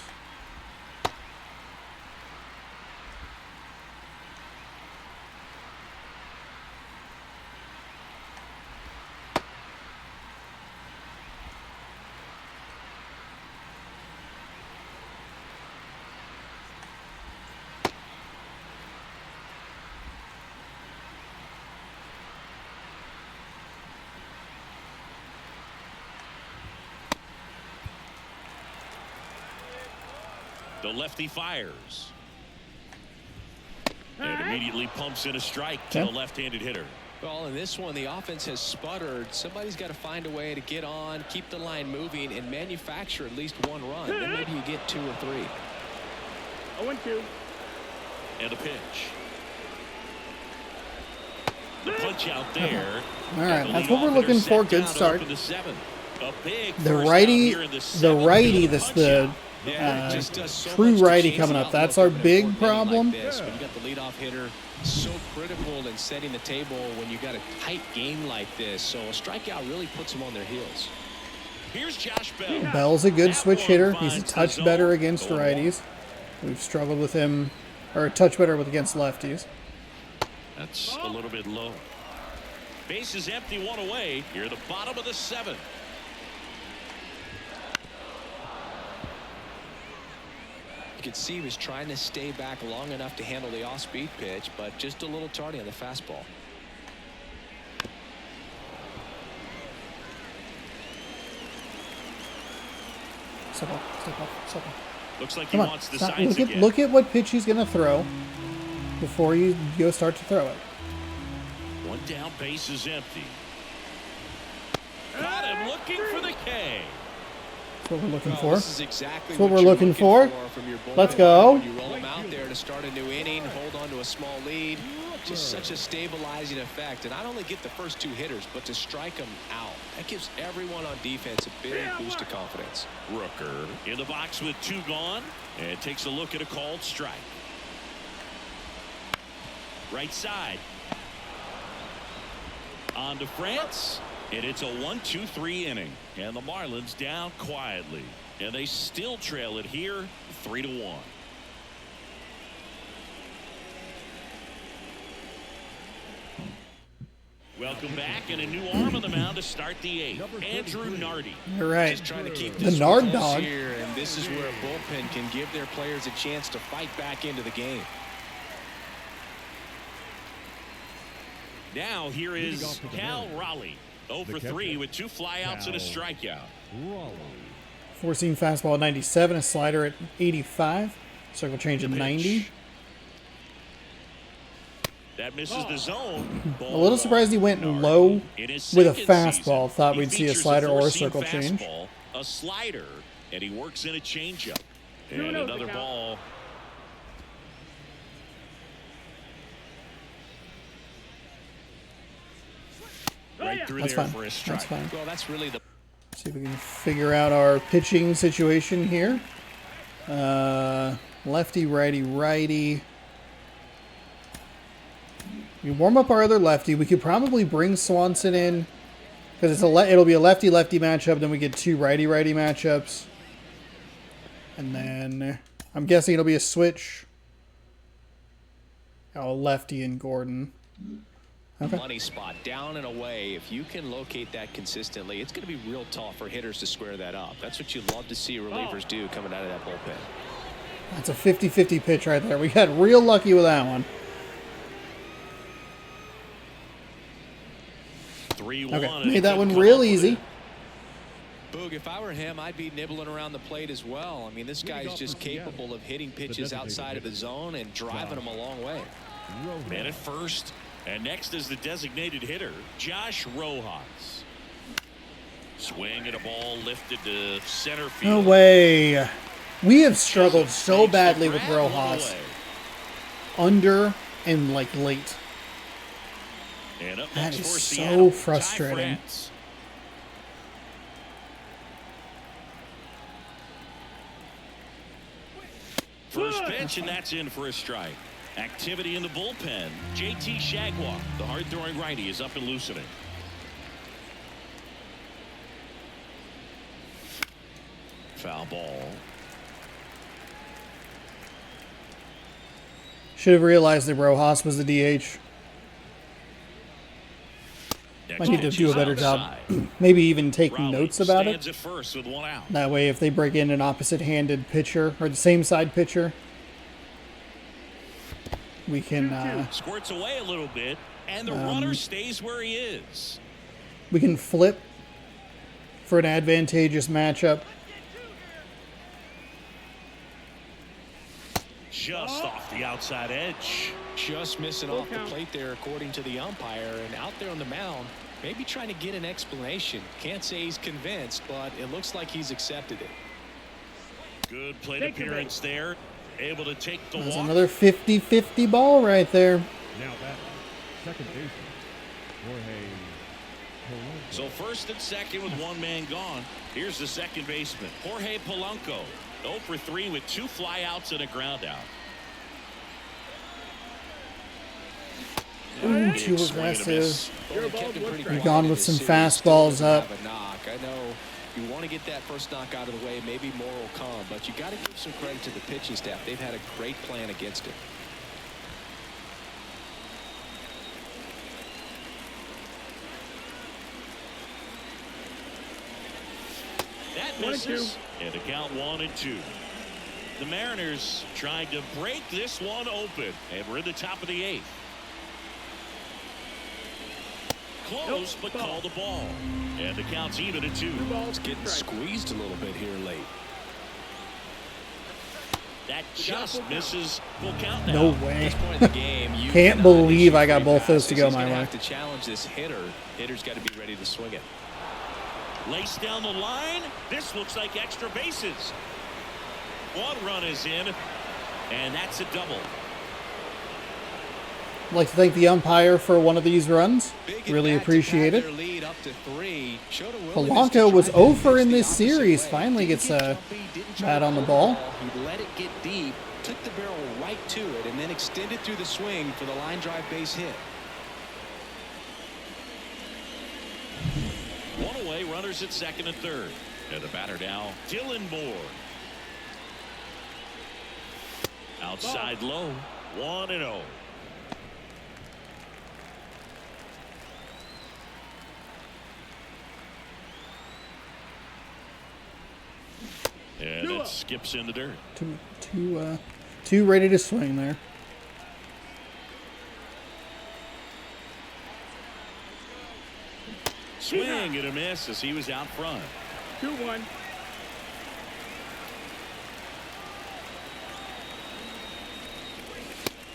The lefty fires. And immediately pumps in a strike to the left-handed hitter. Well, in this one, the offense has sputtered. Somebody's got to find a way to get on, keep the line moving, and manufacture at least 1 run. Then maybe you get 2 or 3. 0-2. And the pitch. The punch out there. All right, that's what we're looking for. Good start. The righty, true righty coming up. That's our big problem. When you got the leadoff hitter, so critical in setting the table when you got a tight game like this. So a strikeout really puts them on their heels. Here's Josh Bell. Bell's a good switch hitter. He's a touch better against righties. We've struggled with him, or a touch better against lefties. That's a little bit low. Base is empty, 1 away. Here, the bottom of the 7th. You could see he was trying to stay back long enough to handle the off-speed pitch, but just a little tardy on the fastball. Step up. Looks like Come he on, wants the stop. signs again. Look at what pitch he's going to throw before you go start to throw it. 1 down, base is empty. Got him looking for the K. That's what we're looking for. This is exactly That's what we're you're looking for. from your bullpen. Let's go. You roll them out there to start a new inning, hold on to a small lead. Just such a stabilizing effect. And not only get the first 2 hitters, but to strike them out. That gives everyone on defense a big boost of confidence. Rooker in the box with 2 gone, and takes a look at a called strike. Right side. On to France, and it's a 1-2-3 inning, and the Marlins down quietly, and they still trail it here 3-1. Welcome back, and a new arm on the mound to start the 8th. Andrew Nardi. You're right. Just trying to keep The this Nard one close dog. here, and this is where a bullpen can give their players a chance to fight back into the game. Now here is Cal Raleigh, 0 for 3 with 2 flyouts and a strikeout. Raleigh. 4-seam fastball at 97, a slider at 85, circle change at 90. That misses the zone. A little surprised he went low with a fastball. Thought we'd see a slider or a circle change. A slider, and he works in a changeup. And another ball. Right through That's there fine. for a strike. That's fine. Well, that's really the See if we can figure out our pitching situation here. Lefty, righty, righty. We warm up our other lefty. We could probably bring Swanson in because it'll be a lefty-lefty matchup. Then we get 2 righty-righty matchups, and then I'm guessing it'll be a switch. Oh, lefty and Gordon. Okay. money spot, down and away. If you can locate that consistently, it's going to be real tough for hitters to square that up. That's what you love to see relievers do coming out of that bullpen. That's a 50-50 pitch right there. We got real lucky with that one. 3-1. Okay, made that one real easy. Boog, if I were him, I'd be nibbling around the plate as well. I mean, this guy is just capable of hitting pitches outside of his zone and driving them a long way. Man at first, and next is the designated hitter, Josh Rojas. Swing at a ball lifted to center field. No way. We have struggled so badly with Rojas. Under and like late. And up That next is for so Seattle, Ty frustrating. France. First pitch, and that's in for a strike. Activity in the bullpen. JT Shagwar, the hard-throwing righty, is up and loosening. Foul ball. Should have realized that Rojas was the DH. Might need to do a better job. Maybe even take notes about it. At first with one out. That way, if they bring in an opposite-handed pitcher or the same side pitcher, we can Squirts away a little bit, and the runner stays where he is. we can flip for an advantageous matchup. Just off the outside edge. Just missing off the plate there, according to the umpire, and out there on the mound, maybe trying to get an explanation. Can't say he's convinced, but it looks like he's accepted it. Good plate appearance there. Able to take the There's walk. another 50-50 ball right there. Now that second baseman, Jorge Polanco. So first and second with one man gone. Here's the second baseman, Jorge Polanco. 0 for 3 with 2 flyouts and a ground out. Ooh, too aggressive. We've gone with some fastballs up. I know you want to get that first knock out of the way. Maybe more will come, but you got to give some credit to the pitching staff. They've had a great plan against it. That misses. And a count 1-2. The Mariners trying to break this one open, and we're in the top of the 8th. Close, but call the ball. And the count's even at 2. It's getting squeezed a little bit here late. That just misses. Full count now. No At way. this point in the game, you Can't cannot believe issue I got free both those to passes. go He's my gonna way. have to challenge this hitter. Hitter's got to be ready to swing it. Lace down the line. This looks like extra bases. One run is in, and that's a double. I'd like to thank the umpire for one of these runs. Big Really at bat to appreciate pad it. their lead up to 3. Showed a willingness to Polanco try was to 0 for pitch in the this opposite series. way. Finally Didn't gets get a jumpy, didn't try bat to on the hold ball. He let it get deep, took the barrel right to it, and then extended through the swing for the line drive base hit. One away, runners at second and third. And the batter now, Dylan Moore. Outside low, 1-0. And it skips in the dirt. Two ready to swing there. Swing and a miss as he was out front. 2-1.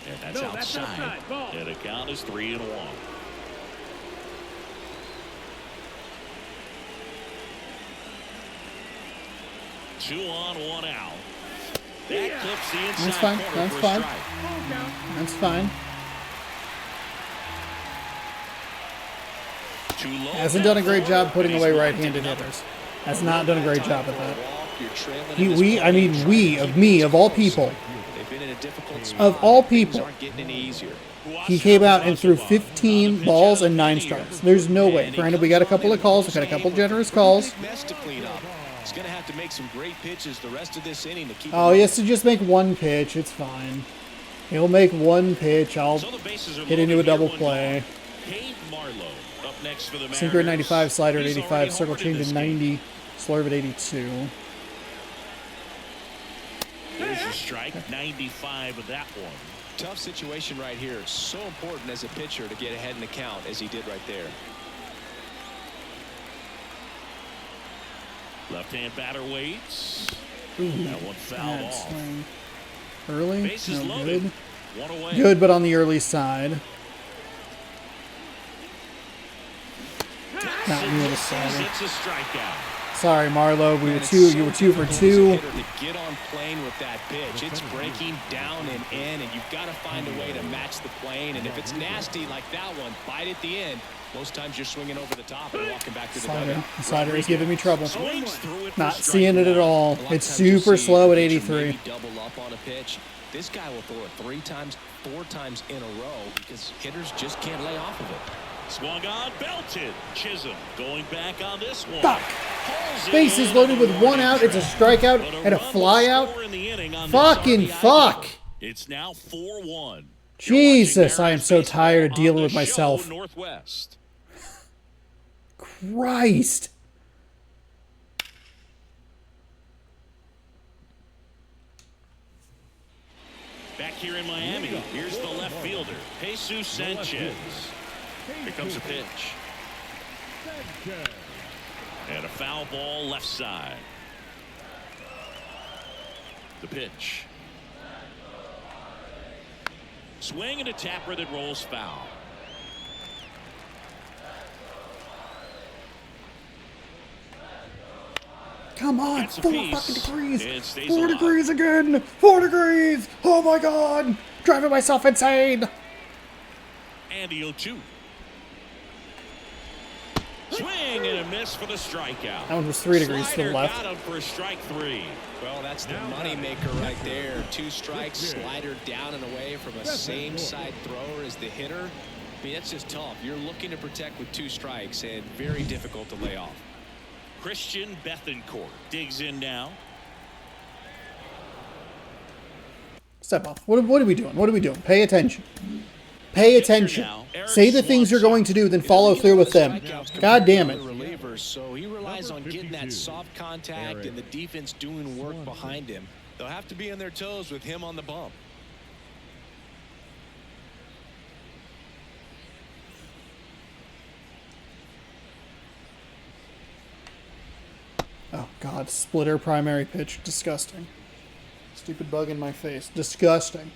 And that's No, that's outside. outside. Ball. And the count is 3-1. Two on, one out. That clips the inside That's fine. corner That's for a fine. strike. Full count. That's fine. Too low. Hasn't done a great job putting away right-handed hitters. Has not done a great job at that. We, of all people, They've been in a difficult spot. of all Things people, aren't getting any easier. he came out and threw 15 balls and 9 strikes. There's no way. Granted, we got a couple of calls. We got a couple generous calls. Big mess to clean up. He's going to have to make some great pitches the rest of this inning to keep. Oh, he has to just make one pitch. It's fine. He'll make one pitch. I'll So the bases are hit into a loaded, double here, one play. gone. Cade Marlowe up next for the Sinker at Mariners. 95, slider at He's 85, already circle homered in change this at game. 90, slurve at 82. There's a strike, 95 of that one. Tough situation right here. So important as a pitcher to get ahead in the count as he did right there. Left-hand batter waits. Ooh, That one fouled bad off. swing. Early, Bases no loaded. good. One away. Good, but on the early side. Not near the Misses. side. It's a strikeout. Sorry, Marlo. Man, You were 2 for difficult 2. as a hitter to get on plane with that pitch. It's breaking down and in, and you've got to find a way to match the plane. And if it's nasty like that one, bite at the end. Most times you're swinging over the top and walking back to the dugout. The slider is giving me trouble. Swings through it for Not strike seeing it at one. all. A lot of It's times you'll super see slow a at pitcher 83. maybe double up on a pitch. This guy will throw it 3 times, 4 times in a row because hitters just can't lay off of it. Swung on, belted. Chisholm going back on this one. Fuck. Pulls it Bases in loaded on with the 1 warning out. It's a track. strikeout But and a run will fly out. score in the inning on this Fucking RBI fuck. double. It's now 4-1. Jesus, I am so tired of dealing with myself. Northwest. Christ. Back here in Miami, here's the left fielder, Jesus Sanchez. Here comes a pitch. And a foul ball left side. The pitch. Swing and a tapper that rolls foul. Come on. That's a 4 piece. fucking degrees. It stays 4 alive. degrees again. 4 degrees. Oh my god. Driving myself insane. And the 0-2. Swing and a miss for the strikeout. That one was 3 degrees to the Slider left. got him for strike 3. Well, that's the money maker right there. 2 strikes, slider down and away from a same side thrower as the hitter. I mean, that's just tough. You're looking to protect with 2 strikes and very difficult to lay off. Christian Bethencourt digs in now. Step off. What are we doing? What are we doing? Pay attention. Pay attention. Say the things you're going to do, then follow through with them. God damn it. Relievers, so he relies on getting that soft contact and the defense doing work behind him. They'll have to be on their toes with him on the bump. Oh god, splitter primary pitch. Disgusting. Stupid bug in my face. Disgusting.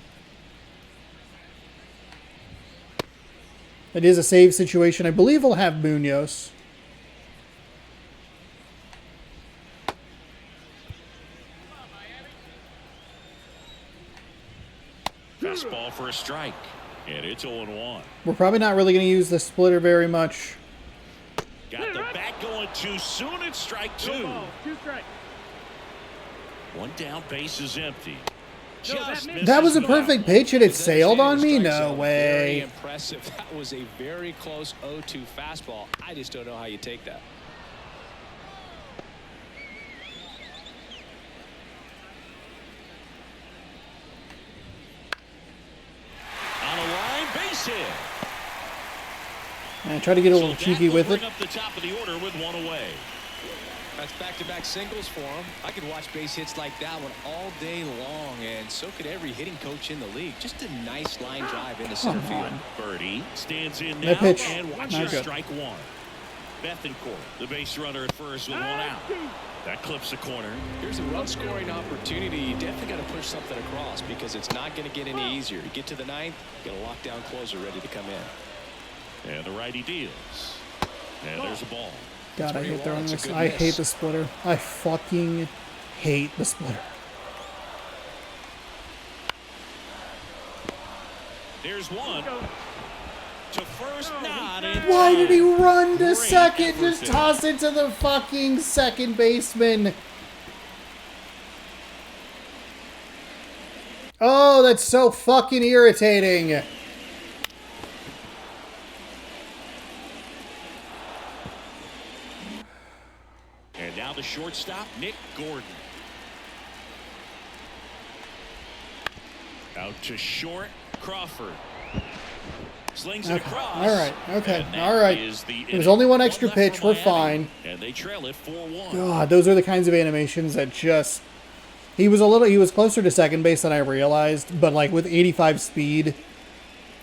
It is a save situation. I believe we'll have Munoz. Fastball for a strike. And it's 0-1. We're probably not really going to use the splitter very much. Got the bat going too soon. It's strike 2. 2 strikes. 1 down, base is empty. No, that Just missed. misses That was a the perfect foul. pitch and it sailed on me? Strike No zone. Very way. impressive. That was a very close 0-2 fastball. I just don't know how you take that. On a line, base hit. I try to get a little So that cheeky will with it. bring up the top of the order with 1 away. That's back-to-back singles for him. I could watch base hits like that one all day long, and so could every hitting coach in the league. Just a nice line drive into center field. Birdie stands in now That pitch, and not watches good. strike 1. Bethencourt, the base runner at first with 1 out. That clips the corner. Here's a run-scoring opportunity. You definitely got to push something across because it's not going to get any easier. You get to the 9th, got a lockdown closer ready to come in. And the righty deals. And there's a ball. God, I hate throwing That's a this. good I miss. hate the splitter. I fucking hate the splitter. There's 1. To first, not in Why did he time. run to Great second? effort Just there. toss it to the fucking second baseman. Oh, that's so fucking irritating. And now the shortstop, Nick Gordon. Out to short, Crawford. Slings it across. All right. Okay. And that All right. is the There's inning. only one extra left for pitch. We're Miami, fine. And they trail it 4-1. God, those are the kinds of animations that just... He was closer to second base than I realized, but like with 85 speed,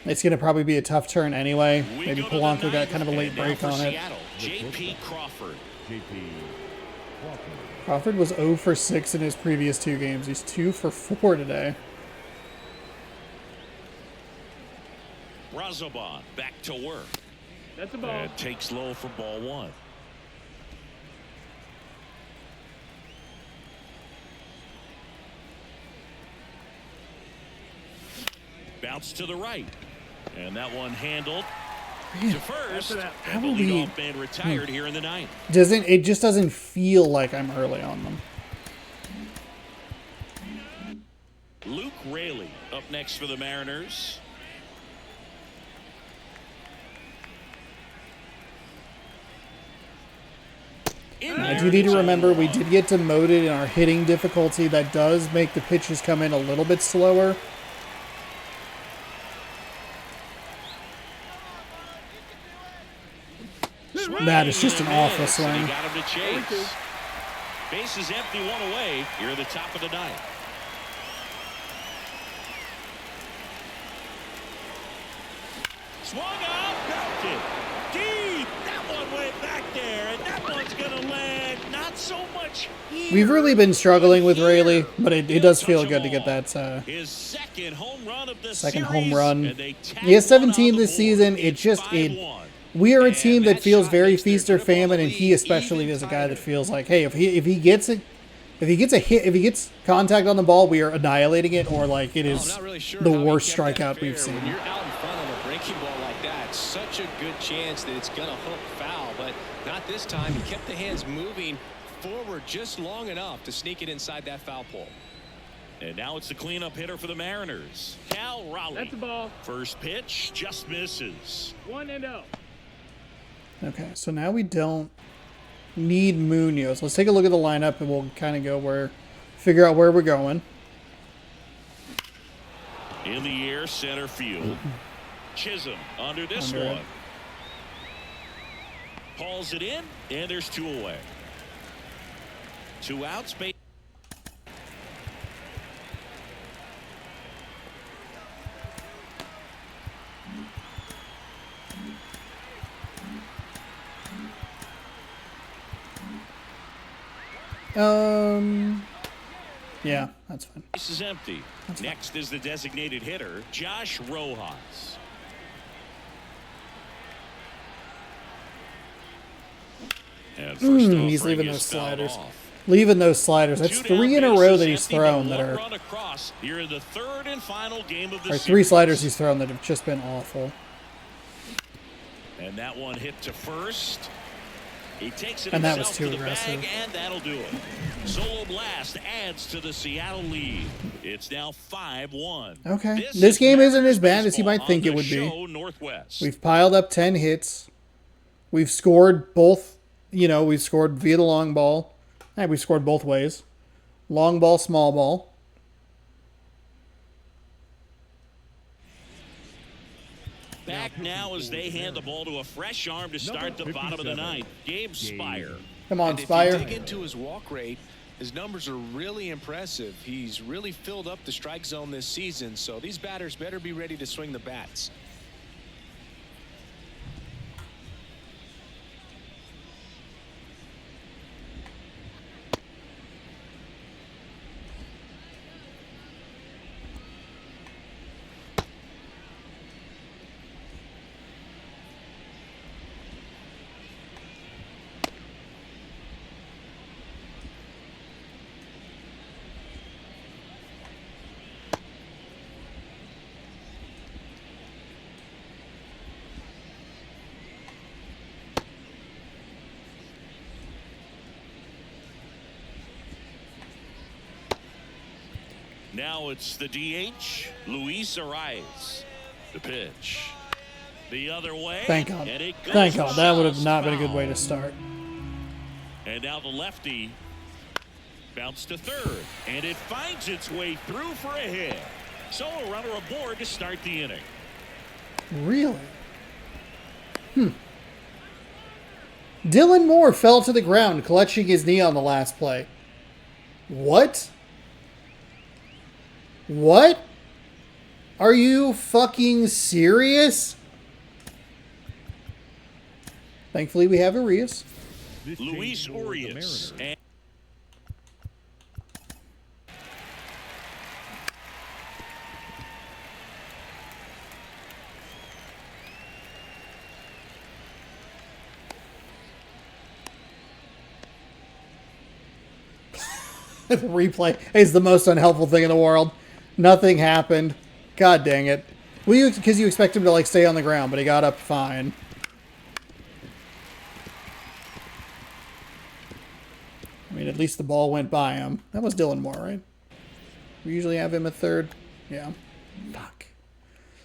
it's going to probably be a tough turn anyway. We Maybe go to the Polanco got ninth, kind of a late and now break for on it. Seattle, J.P. Crawford. JP Crawford. Crawford was 0 for 6 in his previous 2 games. He's 2 for 4 today. Razobon back to work. That's a ball. And takes low for ball 1. Bounce to the right. And that one handled to first. How And the are we? leadoff man retired here in the ninth. It just doesn't feel like I'm early on them. Luke Raley up next for the Mariners. I do need to remember we did get demoted in our hitting difficulty. That does make the pitches come in a little bit slower. That is just an awful swing. He got him to chase. Base is empty, one away. Here at the top of the ninth. Swung out, dropped it. Deep. That one went back there, and that one's going to land not so much here. We've really been struggling with Raley, but it does feel good to get that His second home run of the second series, home run. and they tack He has one on 17 the this board. season. It's 5-1. We are a And team that that feels shot very makes their feast or grip on the famine, and he lead especially even is a guy that tighter. feels like, hey, if he gets contact on the ball, we are annihilating it, or like it I'm is not really sure the how he worst kept that strikeout we've fair. seen. When you're out in front on a breaking ball like that, such a good chance that it's going to hook foul, but not this time. He kept the hands moving forward just long enough to sneak it inside that foul pole. And now it's the cleanup hitter for the Mariners, Cal Raleigh. That's the ball. First pitch just misses. 1-0. Okay, so now we don't need Munoz. Let's take a look at the lineup, and we'll kind of figure out where we're going. In the air, center field. Chisholm under this Under it. one. Hauls it in, and there's two away. Two outs. Yeah, that's fine. Base is empty. Next is the designated hitter, Josh Rojas. And first He's offering leaving is those fouled sliders. off. Leaving those sliders. That's 2 down, 3 in a base row is that he's empty, thrown but that one are, run across. Here in the third and final game of the or series. 3 sliders he's thrown that have just been awful. And that one hit to first. He takes it And that himself was too to the aggressive. bag, and that'll do it. Solo blast adds to the Seattle lead. It's now 5-1. Okay. This game isn't as bad as you Baseball might think on it the would be. show Northwest. We've piled up 10 hits. We've scored both, we've scored via the long ball. And we've scored both ways. Long ball, small ball. Back now as they hand the ball to a fresh arm to start the bottom of the ninth. Gabe Spire. Come on, And if Spire. you dig into his walk rate, his numbers are really impressive. He's really filled up the strike zone this season, so these batters better be ready to swing the bats. Now it's the DH, Luis Arias. The pitch. The other way. Thank God. And it goes Thank God. That would have just not been a good foul. way to start. And now the lefty bounced to third. And it finds its way through for a hit. So a runner aboard to start the inning. Really? Dylan Moore fell to the ground, clutching his knee on the last play. What? What? Are you fucking serious? Thankfully, we have Arias. This Luis change for the Urias. Mariners. The replay is the most unhelpful thing in the world. Nothing happened. God dang it. Well, because you expect him to like stay on the ground, but he got up fine. I mean, at least the ball went by him. That was Dylan Moore, right? We usually have him at third. Yeah. Fuck.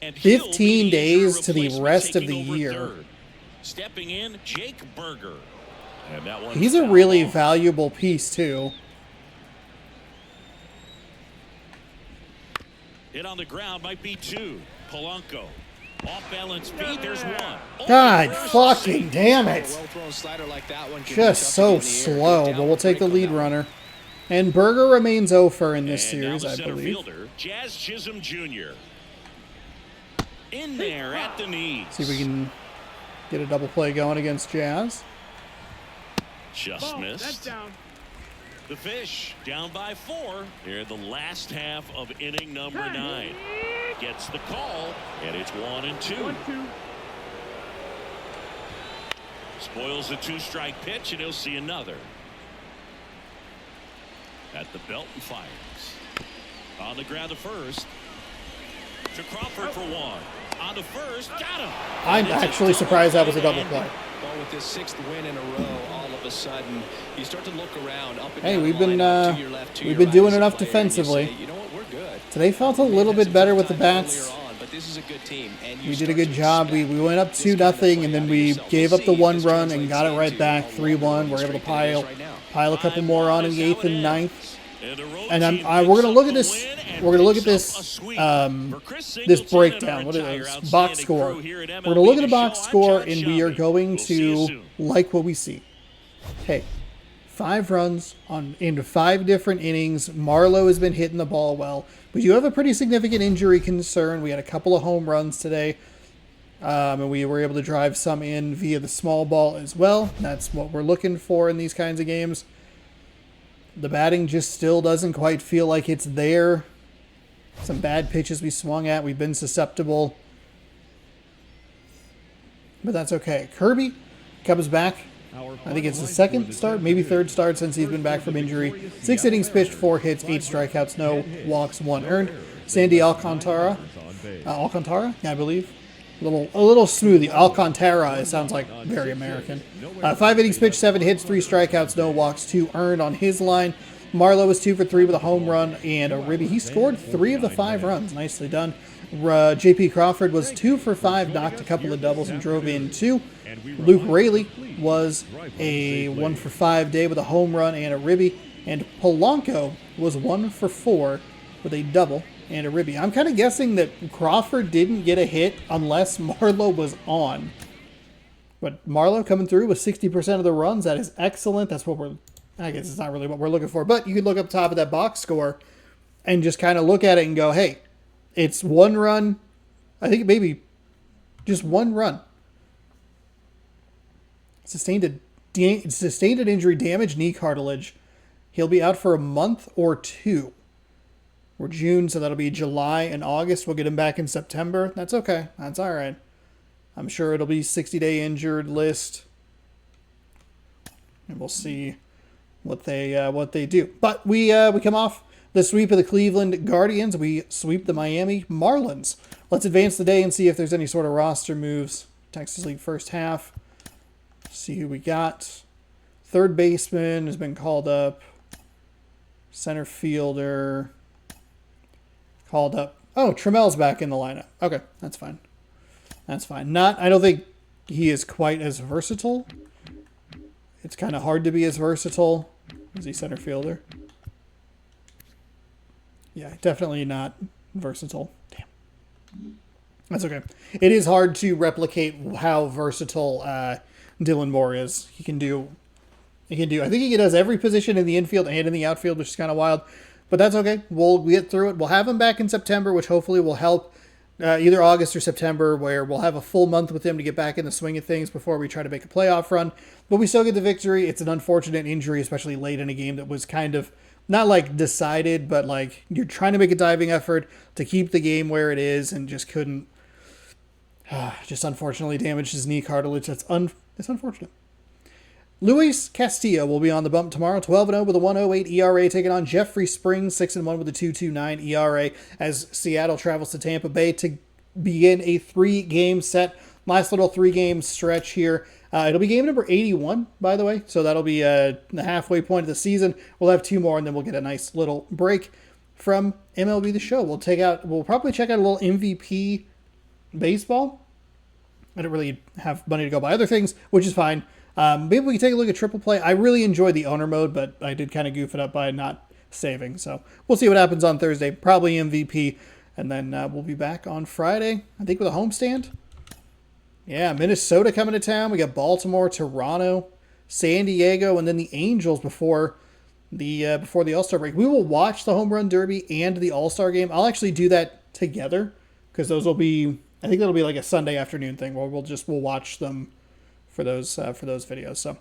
15 days to the rest of the year. Third. Stepping in, Jake Berger. And that one he's a really valuable piece, too. Hit on the ground might be 2. Polanco. Off balance feet, there's 1. God fucking damn it. Well-thrown slider like that one can Just so slow, but we'll take the lead runner. And Berger remains 0 for in this series, I believe. Fielder, Jazz Chisholm Jr. In there at the knees. See if we can get a double play going against Jazz. Just missed. That's down. The Fish down by 4 here in the last half of inning number 9. Gets the call, and it's 1-2. 1-2. Spoils the 2-strike pitch, and he'll see another. At the belt and fires. On the ground to first. To Crawford for 1. On to first, got him. I'm actually surprised that was a double play. Well, with this 6th win in a row, all of a sudden you start to look around. Up and Hey, down we've the been lineup, to your left, to we've your been right doing as a enough player, and defensively. you say, you know what, we're good. Today felt a little bit better with the bats. But this is a good team, and you We did a start good to job. We expect went up this 2-0, kind of play and then out of we yourself. gave We'll up the see if 1 this run and translates got it right into back, a 3-1. long We're able to streak that it is right now. pile a couple more on in the 8th and 9th. And And we're gonna look at this. We're gonna look at this. This breakdown. What is this? Box score. We're gonna look at the box score, and we are going to like what we see. Hey, 5 runs in 5 different innings. Marlowe has been hitting the ball well. We do have a pretty significant injury concern. We had a couple of home runs today, and we were able to drive some in via the small ball as well. That's what we're looking for in these kinds of games. The batting just still doesn't quite feel like it's there. Some bad pitches we swung at. We've been susceptible. But that's okay. Kirby comes back. I think it's the 2nd start, maybe 3rd start since he's been back from injury. 6 innings pitched, 4 hits, 8 strikeouts, no walks, 1 earned. Sandy Alcantara. Alcantara? Yeah, I believe. A little smoothie. Alcantara, it sounds like very American. 5 innings pitched, 7 hits, 3 strikeouts, no walks, 2 earned on his line. Marlowe was 2 for 3 with a home run and a ribby. He scored 3 of the 5 runs. Nicely done. J.P. Crawford was 2 for 5, knocked a couple of doubles and drove in 2. Luke Raley was a 1 for 5 day with a home run and a ribby. And Polanco was 1 for 4 with a double and a ribby. I'm kind of guessing that Crawford didn't get a hit unless Marlowe was on. But Marlowe coming through with 60% of the runs. That is excellent. That's what I guess it's not really what we're looking for. But you could look up top of that box score and just kind of look at it and go, hey, it's 1 run. I think maybe just 1 run. Sustained an injury, damaged knee cartilage. He'll be out for a month or 2. We're June, so that'll be July and August. We'll get him back in September. That's okay. That's all right. I'm sure it'll be 60-day injured list, and we'll see what they do. But we come off the sweep of the Cleveland Guardians. We sweep the Miami Marlins. Let's advance the day and see if there's any sort of roster moves. Texas League first half. See who we got. Third baseman has been called up. Center fielder called up. Oh, Trammell's back in the lineup. Okay, that's fine. That's fine. I don't think he is quite as versatile. It's kind of hard to be as versatile. Is he center fielder? Yeah, definitely not versatile. Damn. That's okay. It is hard to replicate how versatile Dylan Moore is. He can do. I think he does every position in the infield and in the outfield, which is kind of wild. But that's okay. We'll get through it. We'll have him back in September, which hopefully will help either August or September, where we'll have a full month with him to get back in the swing of things before we try to make a playoff run. But we still get the victory. It's an unfortunate injury, especially late in a game that was kind of not like decided, but like you're trying to make a diving effort to keep the game where it is and just couldn't. Just unfortunately damaged his knee cartilage. It's unfortunate. Luis Castillo will be on the bump tomorrow, 12-0 with a 1.08 ERA, taking on Jeffrey Springs, 6-1 with a 2.29 ERA, as Seattle travels to Tampa Bay to begin a 3-game set. Last little 3-game stretch here. It'll be game number 81, by the way, so that'll be the halfway point of the season. We'll have 2 more, and then we'll get a nice little break from MLB The Show. We'll probably check out a little MVP baseball. I don't really have money to go buy other things, which is fine. Maybe we can take a look at Triple Play. I really enjoyed the owner mode, but I did kind of goof it up by not saving. So we'll see what happens on Thursday. Probably MVP. And then we'll be back on Friday, I think, with a homestand. Yeah, Minnesota coming to town. We got Baltimore, Toronto, San Diego, and then the Angels before the All-Star break. We will watch the Home Run Derby and the All-Star game. I'll actually do that together because those will be, I think that'll be like a Sunday afternoon thing where we'll watch them for those videos. So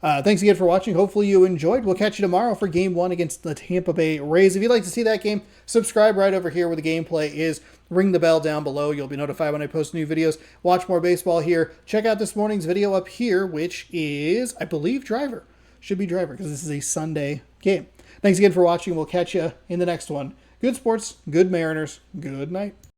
thanks again for watching. Hopefully you enjoyed. We'll catch you tomorrow for game 1 against the Tampa Bay Rays. If you'd like to see that game, subscribe right over here where the gameplay is. Ring the bell down below. You'll be notified when I post new videos. Watch more baseball here. Check out this morning's video up here, which is, I believe, Driver. Should be Driver because this is a Sunday game. Thanks again for watching. We'll catch you in the next one. Good sports, good Mariners, good night.